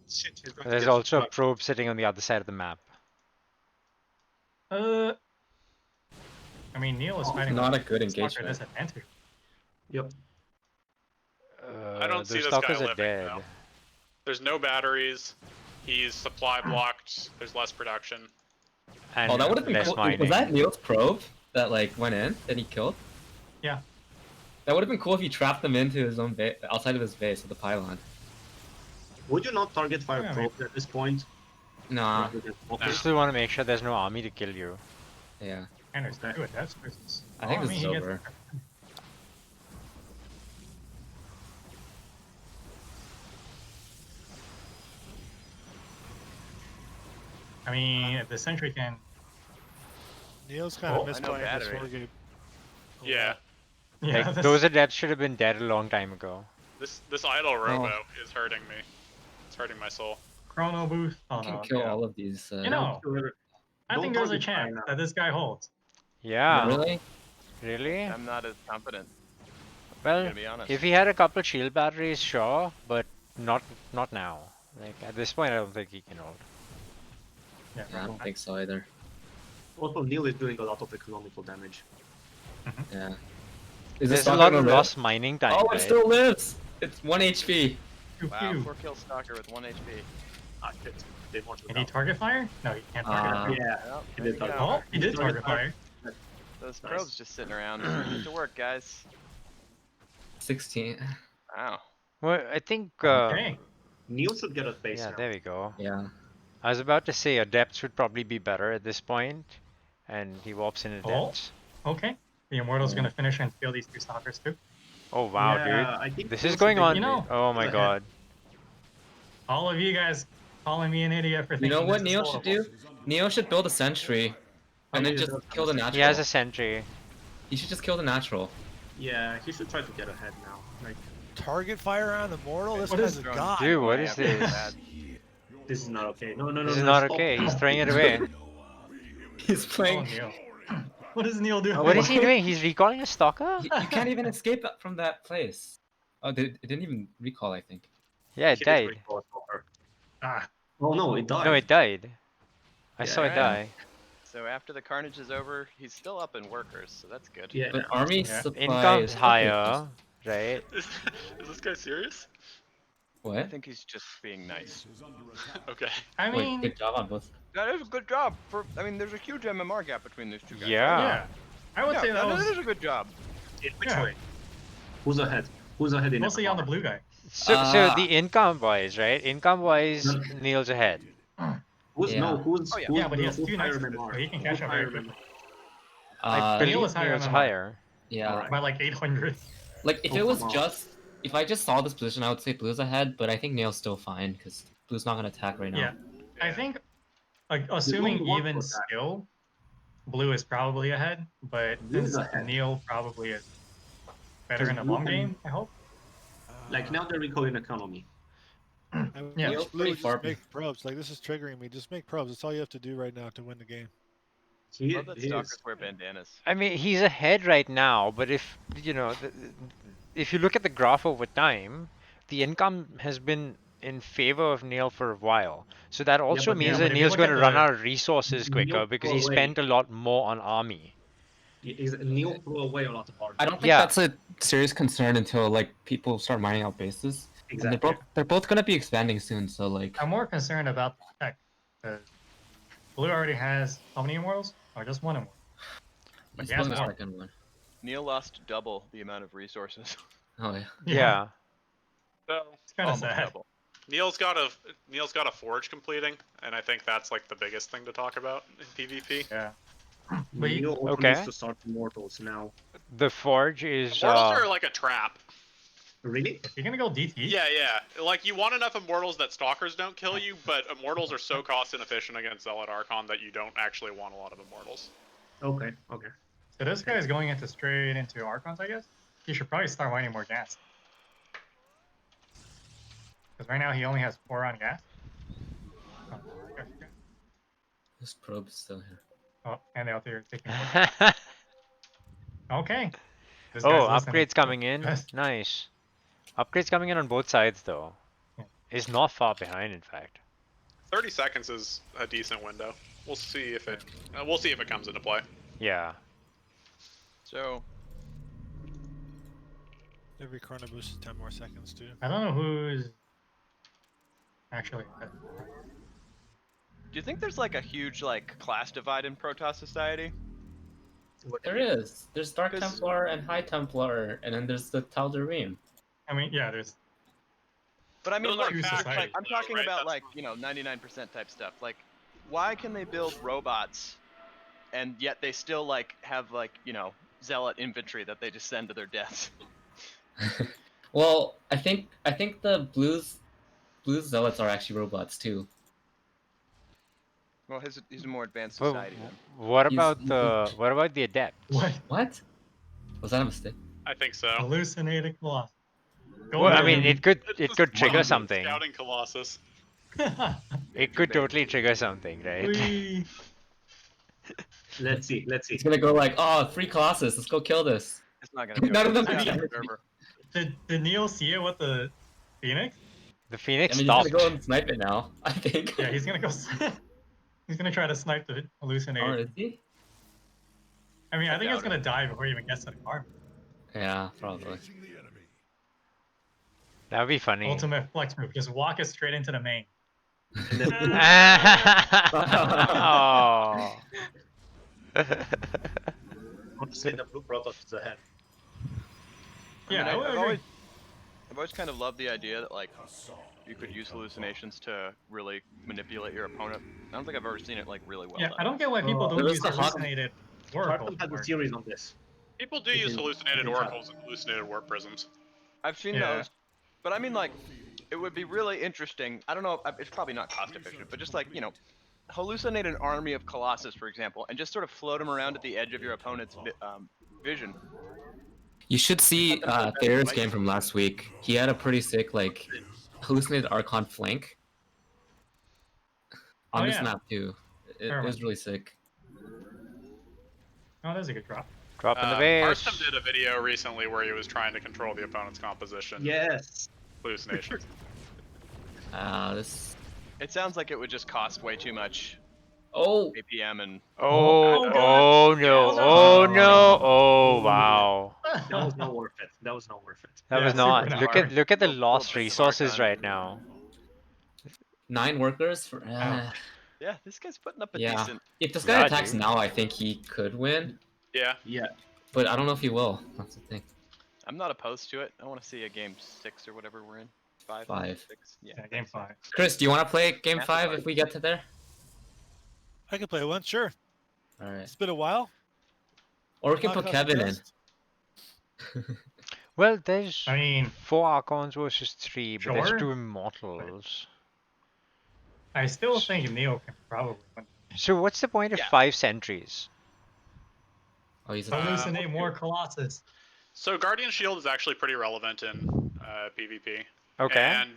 Shit, he's going to There's get also a stuck. probe sitting on the other side of the map. I mean, Neil is fighting Not with a good a stalker engagement. disadvantage. Yep. I don't see those this guy stalkers are living, dead. though. There's no batteries. He's supply blocked. There's less production. And Oh, that would have been less cool. mining. Was that Neil's probe that like went in that he killed? Yeah. That would have been cool if he trapped them into his own base, outside of his base with the pylon. Would you not target fire Yeah, I probes at this point? Nah. Rather than You focus? still want to make sure there's no army to kill you. Yeah. And there's 2 adepts versus. I think Oh, this is mean, he gets- over. I mean, if the sentry can. Neil's kind of Oh, I know misplaying his battery. 4-gate. Yeah. Yeah, Like, this- those adepts should have been dead a long time ago. This idle robo is hurting me. It's hurting my soul. Chrono boost. Oh Can no. kill yeah. all of these. You know, I Don't think there's a target fire chance now. that this guy holds. Yeah. Really? Really? I'm not as confident. Well, gonna be honest. if he had a couple of shield batteries, sure, but not now. Like at this point, I don't think he can hold. Yeah, Yeah, I don't think so either. Also, Neil is doing a lot of economical damage. Yeah. Is this There's a stalker lot gonna of live? lost mining time. Oh, it right? still lives. It's 1 HP. Wow, Pew. 4-kill stalker with 1 HP. Ah, shit. They want to Can he go. target fire? No, he can't target Ah. fire. Yeah. Well, He there did you target go. Oh, he did target fire. Those Nice. probes just sitting around. Get to work, guys. 16. Wow. Well, I think. Okay. Neil should get a base Yeah, now. there we go. Yeah. I was about to say adepts would probably be better at this point, and he warps in adepts. Okay. The Immortal's gonna finish and steal these 2 stalkers too. Oh wow, Yeah, I think dude! This Neil is should going take on. You know- Oh my ahead. god. All of you guys calling me an idiot for You thinking know what this is Neo should do? holdable. Neo should build a sentry, and then he just does have kill a the sentry. natural. He has a sentry. He should just kill the natural. Yeah, he should try to get ahead now. Like, Target fire on Immortal? This What guy's is a going- god. Dude, what Yeah, is pretty this? bad. this is not okay. No, no, no. This is no, not stop. okay. He's throwing it away. He's Oh, playing. Neil. What is Neil doing? What is he doing? He's recalling a stalker? You can't even escape from that place. Oh, it didn't even recall, I think. Yeah, it He did died. recall a stalker. Ah, Oh no, it died. No, it died. I Yeah, saw it right. die. So after the carnage is over, he's still up in workers, so that's good. Yeah. But army Yeah. supply Income's is higher, right? Is this guy serious? I What? think he's just being nice. Okay. I Wait, mean, good job on both. That is a good job. I mean, there's a huge MMR gap between these 2 guys. Yeah. yeah. I would say that that was is a good job. In which Yeah. way? Who's ahead? Who's ahead in mostly on the MMR? blue guy. So the income wise, right? Income wise, No. Neil's ahead. Who's Yeah. no? Who's Oh, yeah. who's Yeah, but he has who's 2 higher nights, MMR? so he can Who's catch up higher very quickly. I believe Neil is higher Neil's MMR. higher. Yeah. Alright. By like 800. Like if Oh, it was come on. just, if I just saw this position, I would say Blue's ahead. But I think Neil's still fine because Blue's not gonna attack right now. Yeah. I think like assuming don't want even for that. skill, blue is probably ahead, but Blue is since ahead. Neil probably is better Because in the blue long can- game, I hope. Like now they're recalling economy. I Yeah. wish Neil's Blue pretty would far just make probes. Like this is triggering me. Just make probes. That's all you have to do right now to win the game. He, Love that he stalkers is. wear bandanas. I mean, he's ahead right now, but if if you look at the graph over time, the income has been in favor of Neil for a while. So that also but- means but that if you Neil's look going at to run the out of resources Neil quicker because threw he away. spent a lot more on army. Neil threw away a lot of art. I don't think Yeah. that's a serious concern until like people start mining out bases. And Exactly. they're both gonna be expanding soon, so like I'm more concerned about the tech because blue already has how many immortals? Or just one immortal. But he's he has pulling the more. second one. Neil lost double the amount of resources. Oh yeah. Yeah. So It's kind of Almost sad. double. Neil's got a forge completing, and I think that's like the biggest thing to talk about in PvP. Yeah. But he- Neil also Okay. needs to start immortals now. The forge is Immortals are like a trap. Really? Is he gonna go DT? Yeah, yeah. Like you want enough immortals that stalkers don't kill you, but immortals are so cost inefficient against Zealot Archon that you don't actually want a lot of immortals. Okay, okay. So this guy is going into straight into Archons, I guess. He should probably start mining more gas. Because right now he only has 4 on gas. Oh, okay. This probe is still here. Oh, and out there taking. oh, Okay. This guy's listening. upgrades coming in. Yes. Nice. Upgrades coming in on both sides though. Yeah. Is not far behind, in fact. 30 seconds is a decent window. We'll see if it comes into play. Yeah. So Every chrono boost is 10 more seconds too. I don't know who's actually. do you think there's like a huge like class divide in Protoss society? There is. There's Dark 'Cause- Templar and High Templar, and then there's the Tal'Darim. I mean, yeah, there's. But I mean, Those are like, facts, society. I'm though, talking right? about That's- like 99% type stuff. Like, why can they build robots, and yet they still like have like zealot infantry that they just send to their deaths? Well, I think the blues zealots are actually robots too. Well, he's a more advanced But society then. what He's- about the adept? What? What? Was that a mistake? I think so. Hallucinated Colossus. Go Well, I ahead. mean, it could It's trigger just something. Scouting Colossus. It could totally trigger something, right? Whee! Let's see, let's see. It's gonna go like, oh, free Colossus. Let's go kill this. It's not gonna do None it. of them It's can not be on the anything. server. Did Neil see it with the Phoenix? The I Phoenix mean, he's stopped. gonna go and snipe it now. I think. Yeah, he's gonna go. He's gonna try to snipe the hallucinate. Oh, is he? I mean, I I think it's doubt gonna die before he even gets to the car. Yeah, probably. That would be funny. Ultimate flex move. Just walk it straight into the main. And then oh. honestly, the blue Protoss is ahead. Yeah, I I would agree. I've always kind of loved the idea that like you could use hallucinations to really manipulate your opponent. I don't think I've ever seen it like really well Yeah, done. I don't get why people there don't was use the hot- hallucinated oracles. Tartan had a more. series on this. People do It use is- hallucinated it is oracles and hallucinated warp prisms. I've seen Yeah. those, but I mean like it would be really interesting. I don't know. It's probably not cost efficient, but just like hallucinate an army of Colossus, for example, and just sort of float them around at the edge of your opponent's vision. You should see Thayer's game from last week. He had a pretty sick like hallucinated Archon flank on Oh, this yeah. map too. It Fair was one. really sick. Oh, there's a good drop. Drop in the base. Arstam did a video recently where he was trying to control the opponent's composition. Yes. Hallucinations. This. It sounds like it would just cost way too much Oh, APM and Oh, Oh, oh no, oh no, oh wow. That was not worth it. That was not worth it. That Yeah, was super not. hard. Look at the Little lost bit of resources Archon. right now. 9 workers for. yeah, this guy's putting up a Yeah. decent. If this guy Yeah, attacks dude. now, I think he could win, Yeah. Yeah. but I don't know if he will. That's the thing. I'm not opposed to it. I want to see a game 6 or whatever we're in. 5, 5. 6. Yeah. Yeah, game 5. Chris, do you want to play game Massive 5 fight. if we get to there? I could play one, sure. All right. It's been a while. Or we can Not put cost Kevin in. adjust. Well, there's I mean, 4 Archons versus 3, but Sure. there's 2 Immortals. I still think Neo can probably win. So what's the point of Yeah. 5 sentries? Oh, he's Hallucinate more Colossus. So Guardian Shield is actually pretty relevant in PvP. Okay. And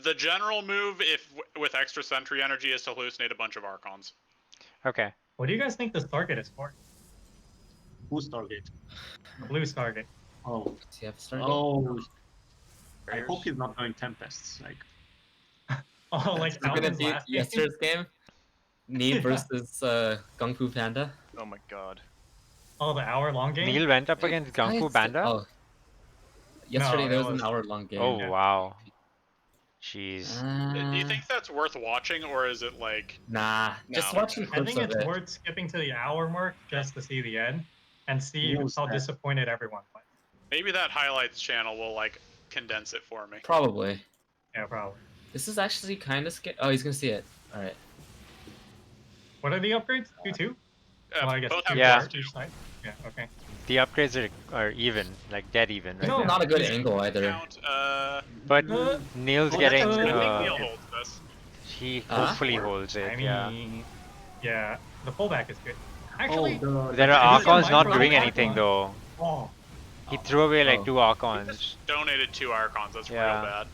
the general move, if with extra sentry energy, is to hallucinate a bunch of Archons. Okay. What do you guys think the Stargate is for? Who's target? The blue Stargate. Oh, Does he have a start? oh. I hope he's not going Tempests. Like, Oh, like It's gonna Falcon's be last game? yesterday's game. Need Yeah. versus Kung Fu Panda. Oh my god. Oh, the hour-long game? Neil went up against Kung Fu Panda? Oh. Yesterday No, there it was was- an hour-long game. Oh, Yeah. wow. Jeez. Do you think that's worth watching, or is it like... Nah, just No. watching I clips think of it's it. worth skipping to the hour mark just to see the end and see Neil's how bad. disappointed everyone was. Maybe that highlights channel will like condense it for me. Probably. Yeah, probably. This is actually kind of scary. Oh, he's gonna see it. All right. What are the upgrades? 2-2? Well, I guess both 2 have Yeah. for each side. Yeah, okay. The upgrades are even, like dead even right No, now. not a good angle either. Count, But Uh, Neil's oh, getting, that's I think a- Neil holds this. he Huh? hopefully holds it, I mean, yeah. yeah, the pullback is good. Actually, oh, There Is are it Archons not Minecraft doing Archon? anything though. oh, He threw away like Oh. 2 Archons. Donated 2 Archons, that's Yeah. real bad.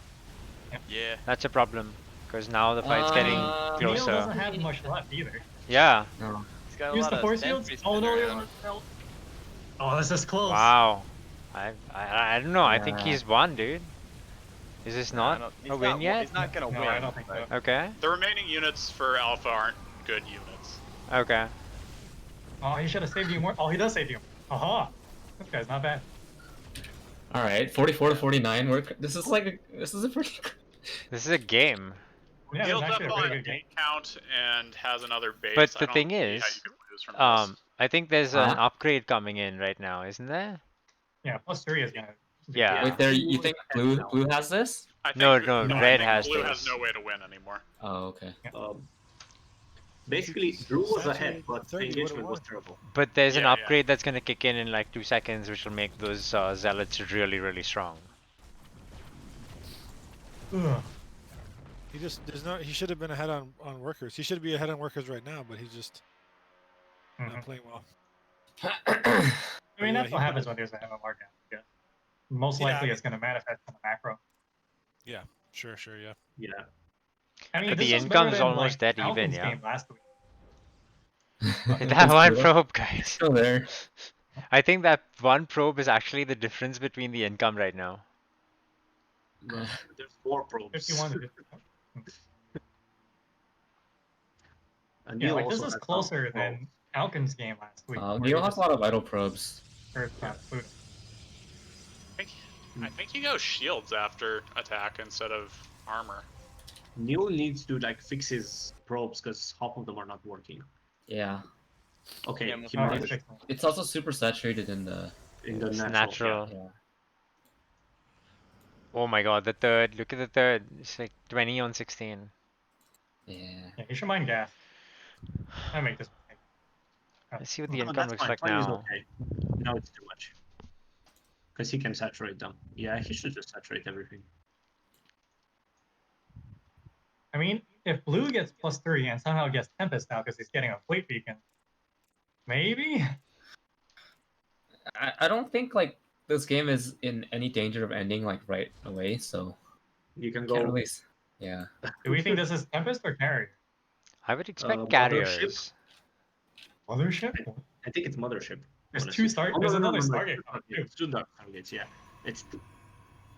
Yeah. That's a problem. Because now the fight's getting Neil closer. doesn't have much left either. Yeah. No. He's got a Use lot the of force fields. sentries Oh no, sitting he around. doesn't help. Oh, this is close. Wow. I don't know. I think Yeah. he's won, dude. Is this I not don't- he's a win not- yet? He's not gonna No, win. I don't think so. Okay. The remaining units for Alpha aren't good units. Okay. Oh, he should have saved you more. Oh, he does save you. Aha! This guy's not bad. All right. 44 to 49. This is like this is a pretty. This is a game. Yeah, Heals it's up actually a on pretty good game. count and has another base. But I the don't thing see how is, you can lose from this. I think there's an Huh? upgrade coming in right now, isn't there? Yeah, +3 is gonna. be Yeah. good. Wait, there. You think blue has this? I think, No, I red think has blue this. has no way to win anymore. Oh, okay. basically, Drew was Saturated ahead, but the 30 would've engagement was won. terrible. But there's an Yeah, yeah. upgrade that's gonna kick in like 2 seconds, which will make those zealots really, really strong. Ugh. He just he should have been ahead on workers. He should be ahead on workers right now, but he's just Mhm. not playing well. I mean, Yeah, that's he what happens when there's a MMR down. Yeah. Most Yeah, I likely mean- it's gonna manifest in the macro. Sure, yeah. Yeah. I mean, But this the was income's better than, almost like, dead even, Falcons yeah. game last week. That one probe, guys. Still there. I think that one probe is actually the difference between the income right now. Yeah. There's 4 probes. 51 to 51. And Yeah, Neil like this also is has closer some than Alkin's game last week. where Neil he has just a lot of vital probes. hurt Pluto. I think he goes shields after attack instead of armor. Neil needs to like fix his probes because half of them are not working. Yeah. Okay, Yeah, he Oh, might he's fixing it. It's also super saturated in the. in the It's natural. natural. Yeah. Oh my god, the third. Look at the third. It's like 20 on 16. Yeah. Yeah, you should mind gas. I make this mistake. Let's see what the No, income that's looks fine. like 20 is now. okay. Now it's too much. Because he can saturate them. Yeah, he should just saturate everything. I mean, if blue gets +3 and somehow gets Tempest now because he's getting a fleet beacon, maybe? I don't think like this game is in any danger of ending like right away, so You can can't go. really. Yeah. Do we think this is Tempest or Carrier? I would expect Mothership? carriers. Mothership? I think it's Mothership. There's honestly. two Star. Oh, There's no, no, another no, no, Stargate. it's two Stargates. 2 dark targets, yeah. It's.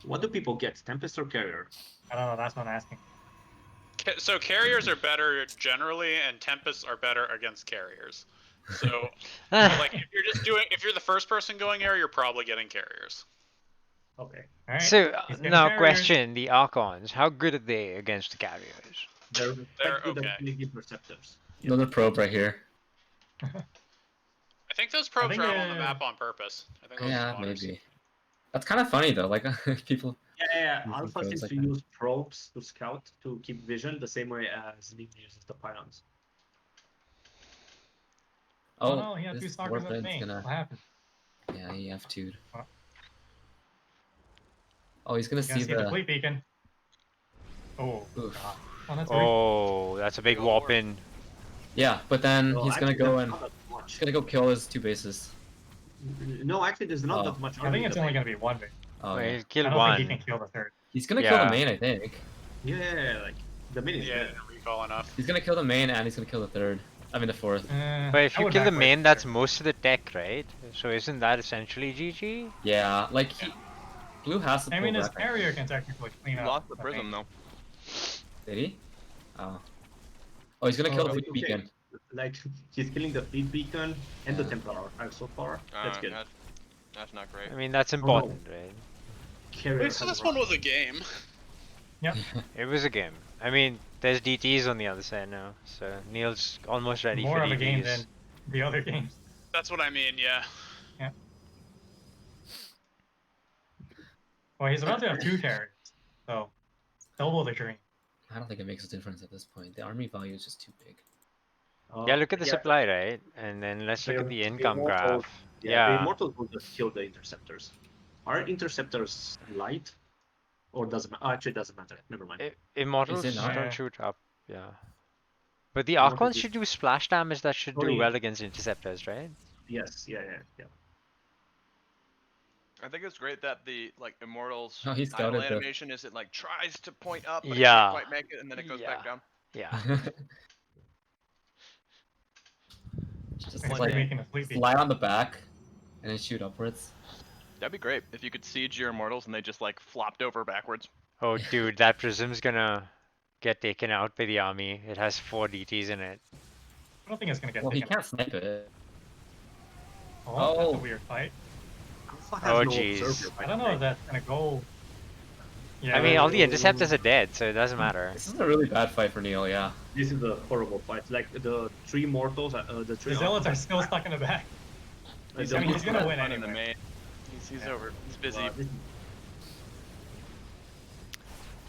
What do people get? Tempest or Carrier? I don't know. That's what I'm asking. So carriers are better generally, and tempests are better against carriers. So, like, if you're the first person going air, you're probably getting carriers. Okay. All right. So he's getting now carriers. question the Archons. How good are they against the carriers? They're okay. definitely perceptors. Another probe right here. I think those probes think, are out on the map on purpose. I think those Yeah, spawners. maybe. That's kind of funny though. Like people. Yeah. Mhm, Alpha probes seems like to that. use probes to scout to keep vision the same way as Nim uses the pylons. Oh, Oh, no, he had 2 this stalkers with warhead's me. gonna. What happened? Yeah, he F2'd. Huh? Oh, he's gonna You guys see see the the. fleet beacon? Oh, Oof. God. Oh, that's Oh, that's a big whop in. Yeah, but then No, he's gonna actually, go that's and not that much. he's gonna go kill his 2 bases. No, actually, there's not Oh. that much. I army think in it's the only main. gonna be one base. Oh, Well, yeah. he'll I kill don't think he one. can kill the third. He's gonna kill the Yeah. main, I think. Yeah, like the main is Yeah, dead. recall enough. He's gonna kill the main and he's gonna kill the third. I mean the fourth. But if I you would kill the back away main, from that's third. most of the tech, right? So isn't that essentially GG? Yeah, like Blue has to I pull mean, his back. carrier can technically clean He up. lost the the prism main. though. Did he? Oh. Oh, he's gonna kill the Okay. fleet beacon. Like he's killing the fleet beacon and the Templar so far. That's good. That's not great. I mean, that's important, right? Carrier Wait, so has this run. one was a game. It was a game. I mean, there's DTs on the other side now, so Neil's almost ready More for of a game DTs. than the other games. That's what I mean, yeah. Well, he's about to have 2 carriers, so double the dream. I don't think it makes a difference at this point. The army value is just too big. Yeah, look at the supply, right? And then let's look at the income Immortals- graph. The Yeah. Immortals will just kill the interceptors. Are interceptors light? Or doesn't matter? Actually, it doesn't matter. Never mind. Immortals Is it not? don't shoot up, yeah. But the Immortals Archons is- should do splash damage that should do Only- well against interceptors, right? Yes, yeah. I think it's great that the Immortals Oh, he's idle got it, though. animation is it tries to point up, but it Yeah. can't quite make it, and then it goes back down. Yeah. Just It's like like making a fleet beacon. fly on the back and then shoot upwards. That'd be great if you could siege your Immortals and they just flopped over backwards. Oh, dude, that prism's gonna get taken out by the army. It has 4 DTs in it. I don't think it's gonna get Well, he taken. can't snipe it. Oh, that's Oh. a weird fight. Alpha has Oh, no jeez. observer, by I don't the know way. if that's gonna go. Yeah, I mean, all the interceptors are dead, so it doesn't matter. This is a really bad fight for Neil, yeah. This is a horrible fight. Like the 3 mortals, the 3 the zealots are still stuck in the back. the I mean, he's gonna win Fun in the anyway. main. He's over. He's busy.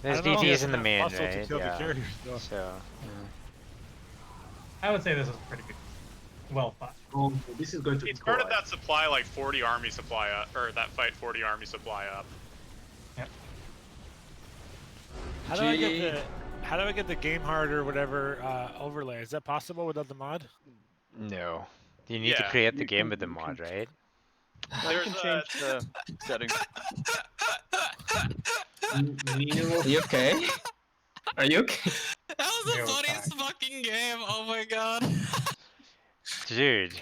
There's I don't know if he DTs has in the enough main, muscle to right? kill the Yeah. carriers, though. So, I would say this is pretty good. Well fought. Oh, this is going to He be started collide. that supply 40 army supply up, or that fight 40 army supply up. How do I get the game hard or whatever overlay? Is that possible without the mod? no. You need to Yeah. create the game with the mod, right? I There's can a- change the settings. Neil, Are you okay? Are you okay? That was the No funniest fucking game. Oh my god. Dude.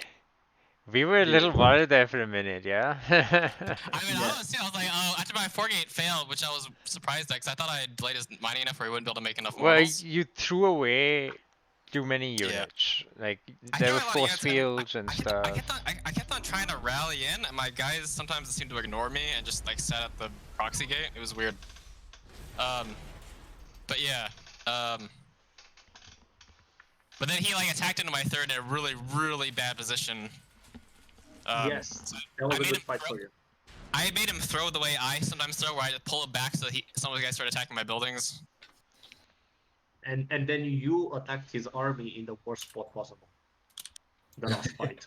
We were a little worried there for a minute, yeah? I mean, I was too. I was like, oh, after my 4-gate failed, which I was surprised at, because I thought I had delayed his mining enough where he wouldn't be able to make enough Well, models. you threw away too many units. Like, I there threw were a lot of force units, fields and I stuff. kept on trying to rally in, and my guys sometimes seemed to ignore me and just sat at the proxy gate. It was weird. But yeah. But then he attacked into my third in a really, really bad position. yes, so that was I a made good him fight throw- for you. I made him throw the way I sometimes throw, where I just pull it back so that some of the guys start attacking my buildings. And then you attacked his army in the worst spot possible. The last fight.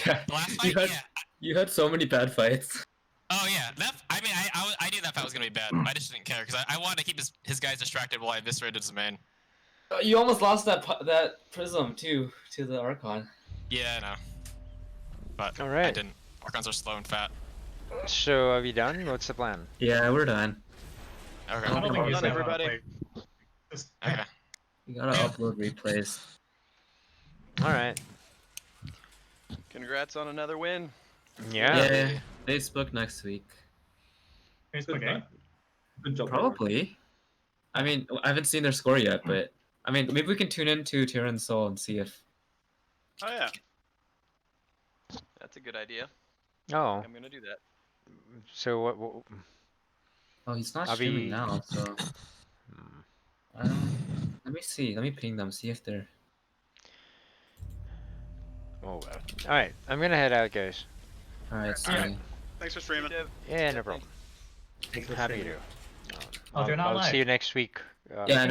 Yeah. The last You fight, had, yeah. you had so many bad fights. Oh yeah, I mean, I knew that fight was gonna be bad. I just didn't care because I wanted to keep his guys distracted while I eviscerated his main. You almost lost that prism too to the Archon. Yeah, I know. But I Alright. didn't. Archons are slow and fat. So, are we done? What's the plan? Yeah, we're done. Okay. I don't think Well he's done, gonna wanna everybody. play. Just, Okay. You gotta upload replays. Alright. Congrats on another win. Yeah. Yeah, Facebook next week. Facebook game. Good job. Probably. I mean, I haven't seen their score yet, but I mean, maybe we can tune into Tyran's Soul and see if. Oh yeah. That's a good idea. Oh, I'm gonna do that. so what Oh, he's not I'll streaming be- now, so. Let me see. Let me ping them. See if they're. Oh well. Alright, I'm gonna head out, guys. All right. Alright. Sorry. Thanks for streaming. Yeah, no problem. Thanks for Happy streaming. to. Oh, they're not I'll live. see you next week. Yeah.